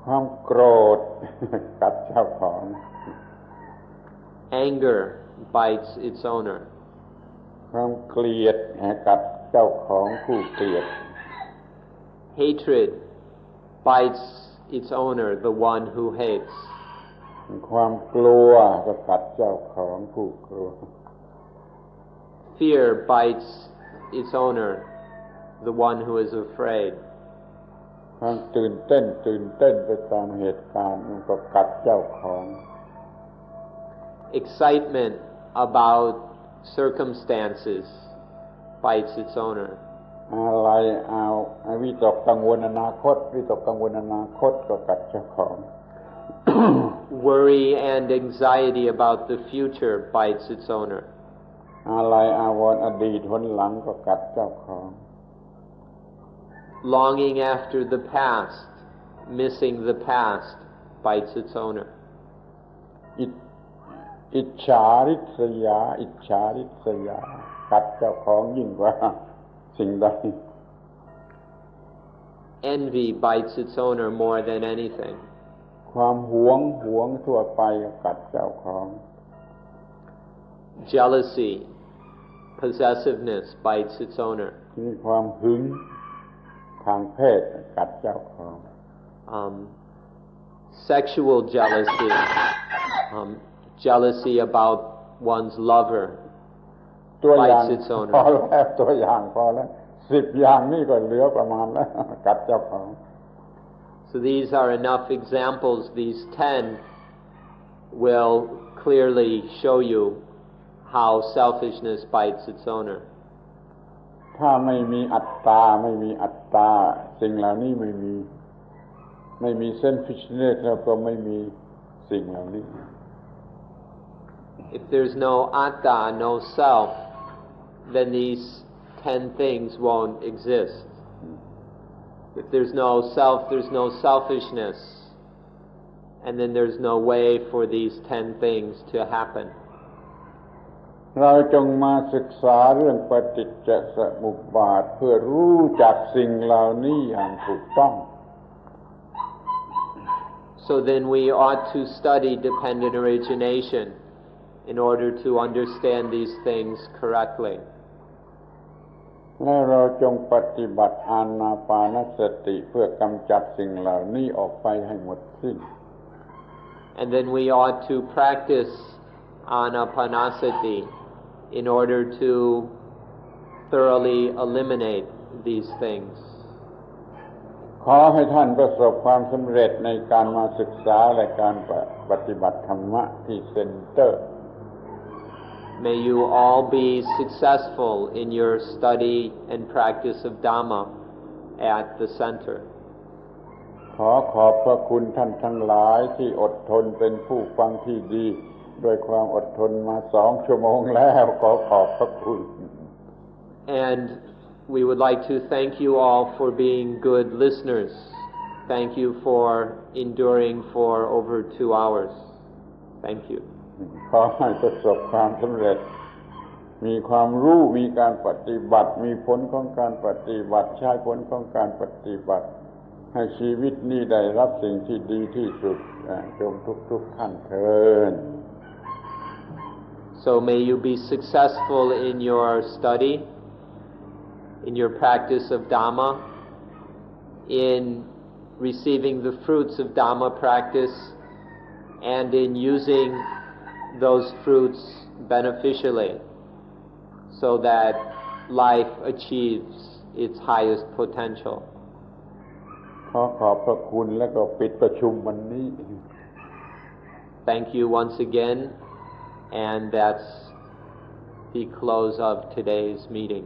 ความโกรธ กัดเจ้าของ Anger bites its owner. ความเกลียดกัดเจ้าของผู้เกลียด Hatred bites its owner, the one who hates. ความกลัวก็กัดเจ้าของผู้กลัว Fear bites its owner, the one who is afraid. ความตื่นเต้นไปตามเหตุการณ์มันก็กัดเจ้าของ Excitement about circumstances bites its owner. อะไรเอาวิตกกังวลอนาคตก็กัดเจ้าของ Worry and anxiety about the future bites its owner. อะไรอาวรณ์อดีตหนหลังก็กัดเจ้าของ longing after the past, missing the past, bites its owner. อิจฉาริษยาอิจฉาริษยากัดเจ้าของยิ่งกว่าสิ่งใด Envy bites its owner more than anything. ความหวงทั่วไปกัดเจ้าของ Jealousy, possessiveness bites its owner. มีความหึงทางเพศกัดเจ้าของ Sexual jealousy, jealousy about one's lover ตัวอย่าง bites its พอ owner. แล้วตัวอย่างพอแล้ว10 อย่างนี่ก็เหลือประมาณแล้วกัดเจ้าของ So these are enough examples. These 10 will clearly show you how selfishness bites its owner. ถ้าไม่มีอัตตาสิ่งเหล่านี้ไม่มี selfishness แล้วก็ไม่มีสิ่งเหล่านี้ If there's no atta, no self, then these 10 things won't exist. If there's no self, there's no selfishness, and then there's no way for these 10 things to happen. เราจงมาศึกษาเรื่องปฏิจจสมุปบาทเพื่อรู้จักสิ่งเหล่านี้อย่างถูกต้อง So then we ought to study dependent origination in order to understand these things correctly. และเราจงปฏิบัติอานาปานสติเพื่อกำจัดสิ่งเหล่านี้ออกไปให้หมดสิ้น And then we ought to practice anapanasati in order to thoroughly eliminate these things. ขอให้ท่านประสบความสำเร็จในการมาศึกษาและการปฏิบัติธรรมะที่เซ็นเตอร์ May you all be successful in your study and practice of Dhamma at the center. ขอบพระคุณท่านทั้งหลายที่อดทนเป็นผู้ฟังที่ดีด้วยความอดทนมา2 ชั่วโมงแล้วขอบพระคุณ And we would like to thank you all for being good listeners. Thank you for enduring for over 2 hours. Thank you. ขอให้ประสบความสำเร็จมีความรู้มีการปฏิบัติมีผลของการปฏิบัติใช้ผลของการปฏิบัติให้ชีวิตนี้ได้รับสิ่งที่ดีที่สุดจงทุกท่านเถิด So may you be successful in your study, in your practice of Dhamma, in receiving the fruits of Dhamma practice, and in using those fruits beneficially so that life achieves its highest potential. ขอบพระคุณและก็ปิดประชุมวันนี้ Thank you once again, and that's the close of today's meeting.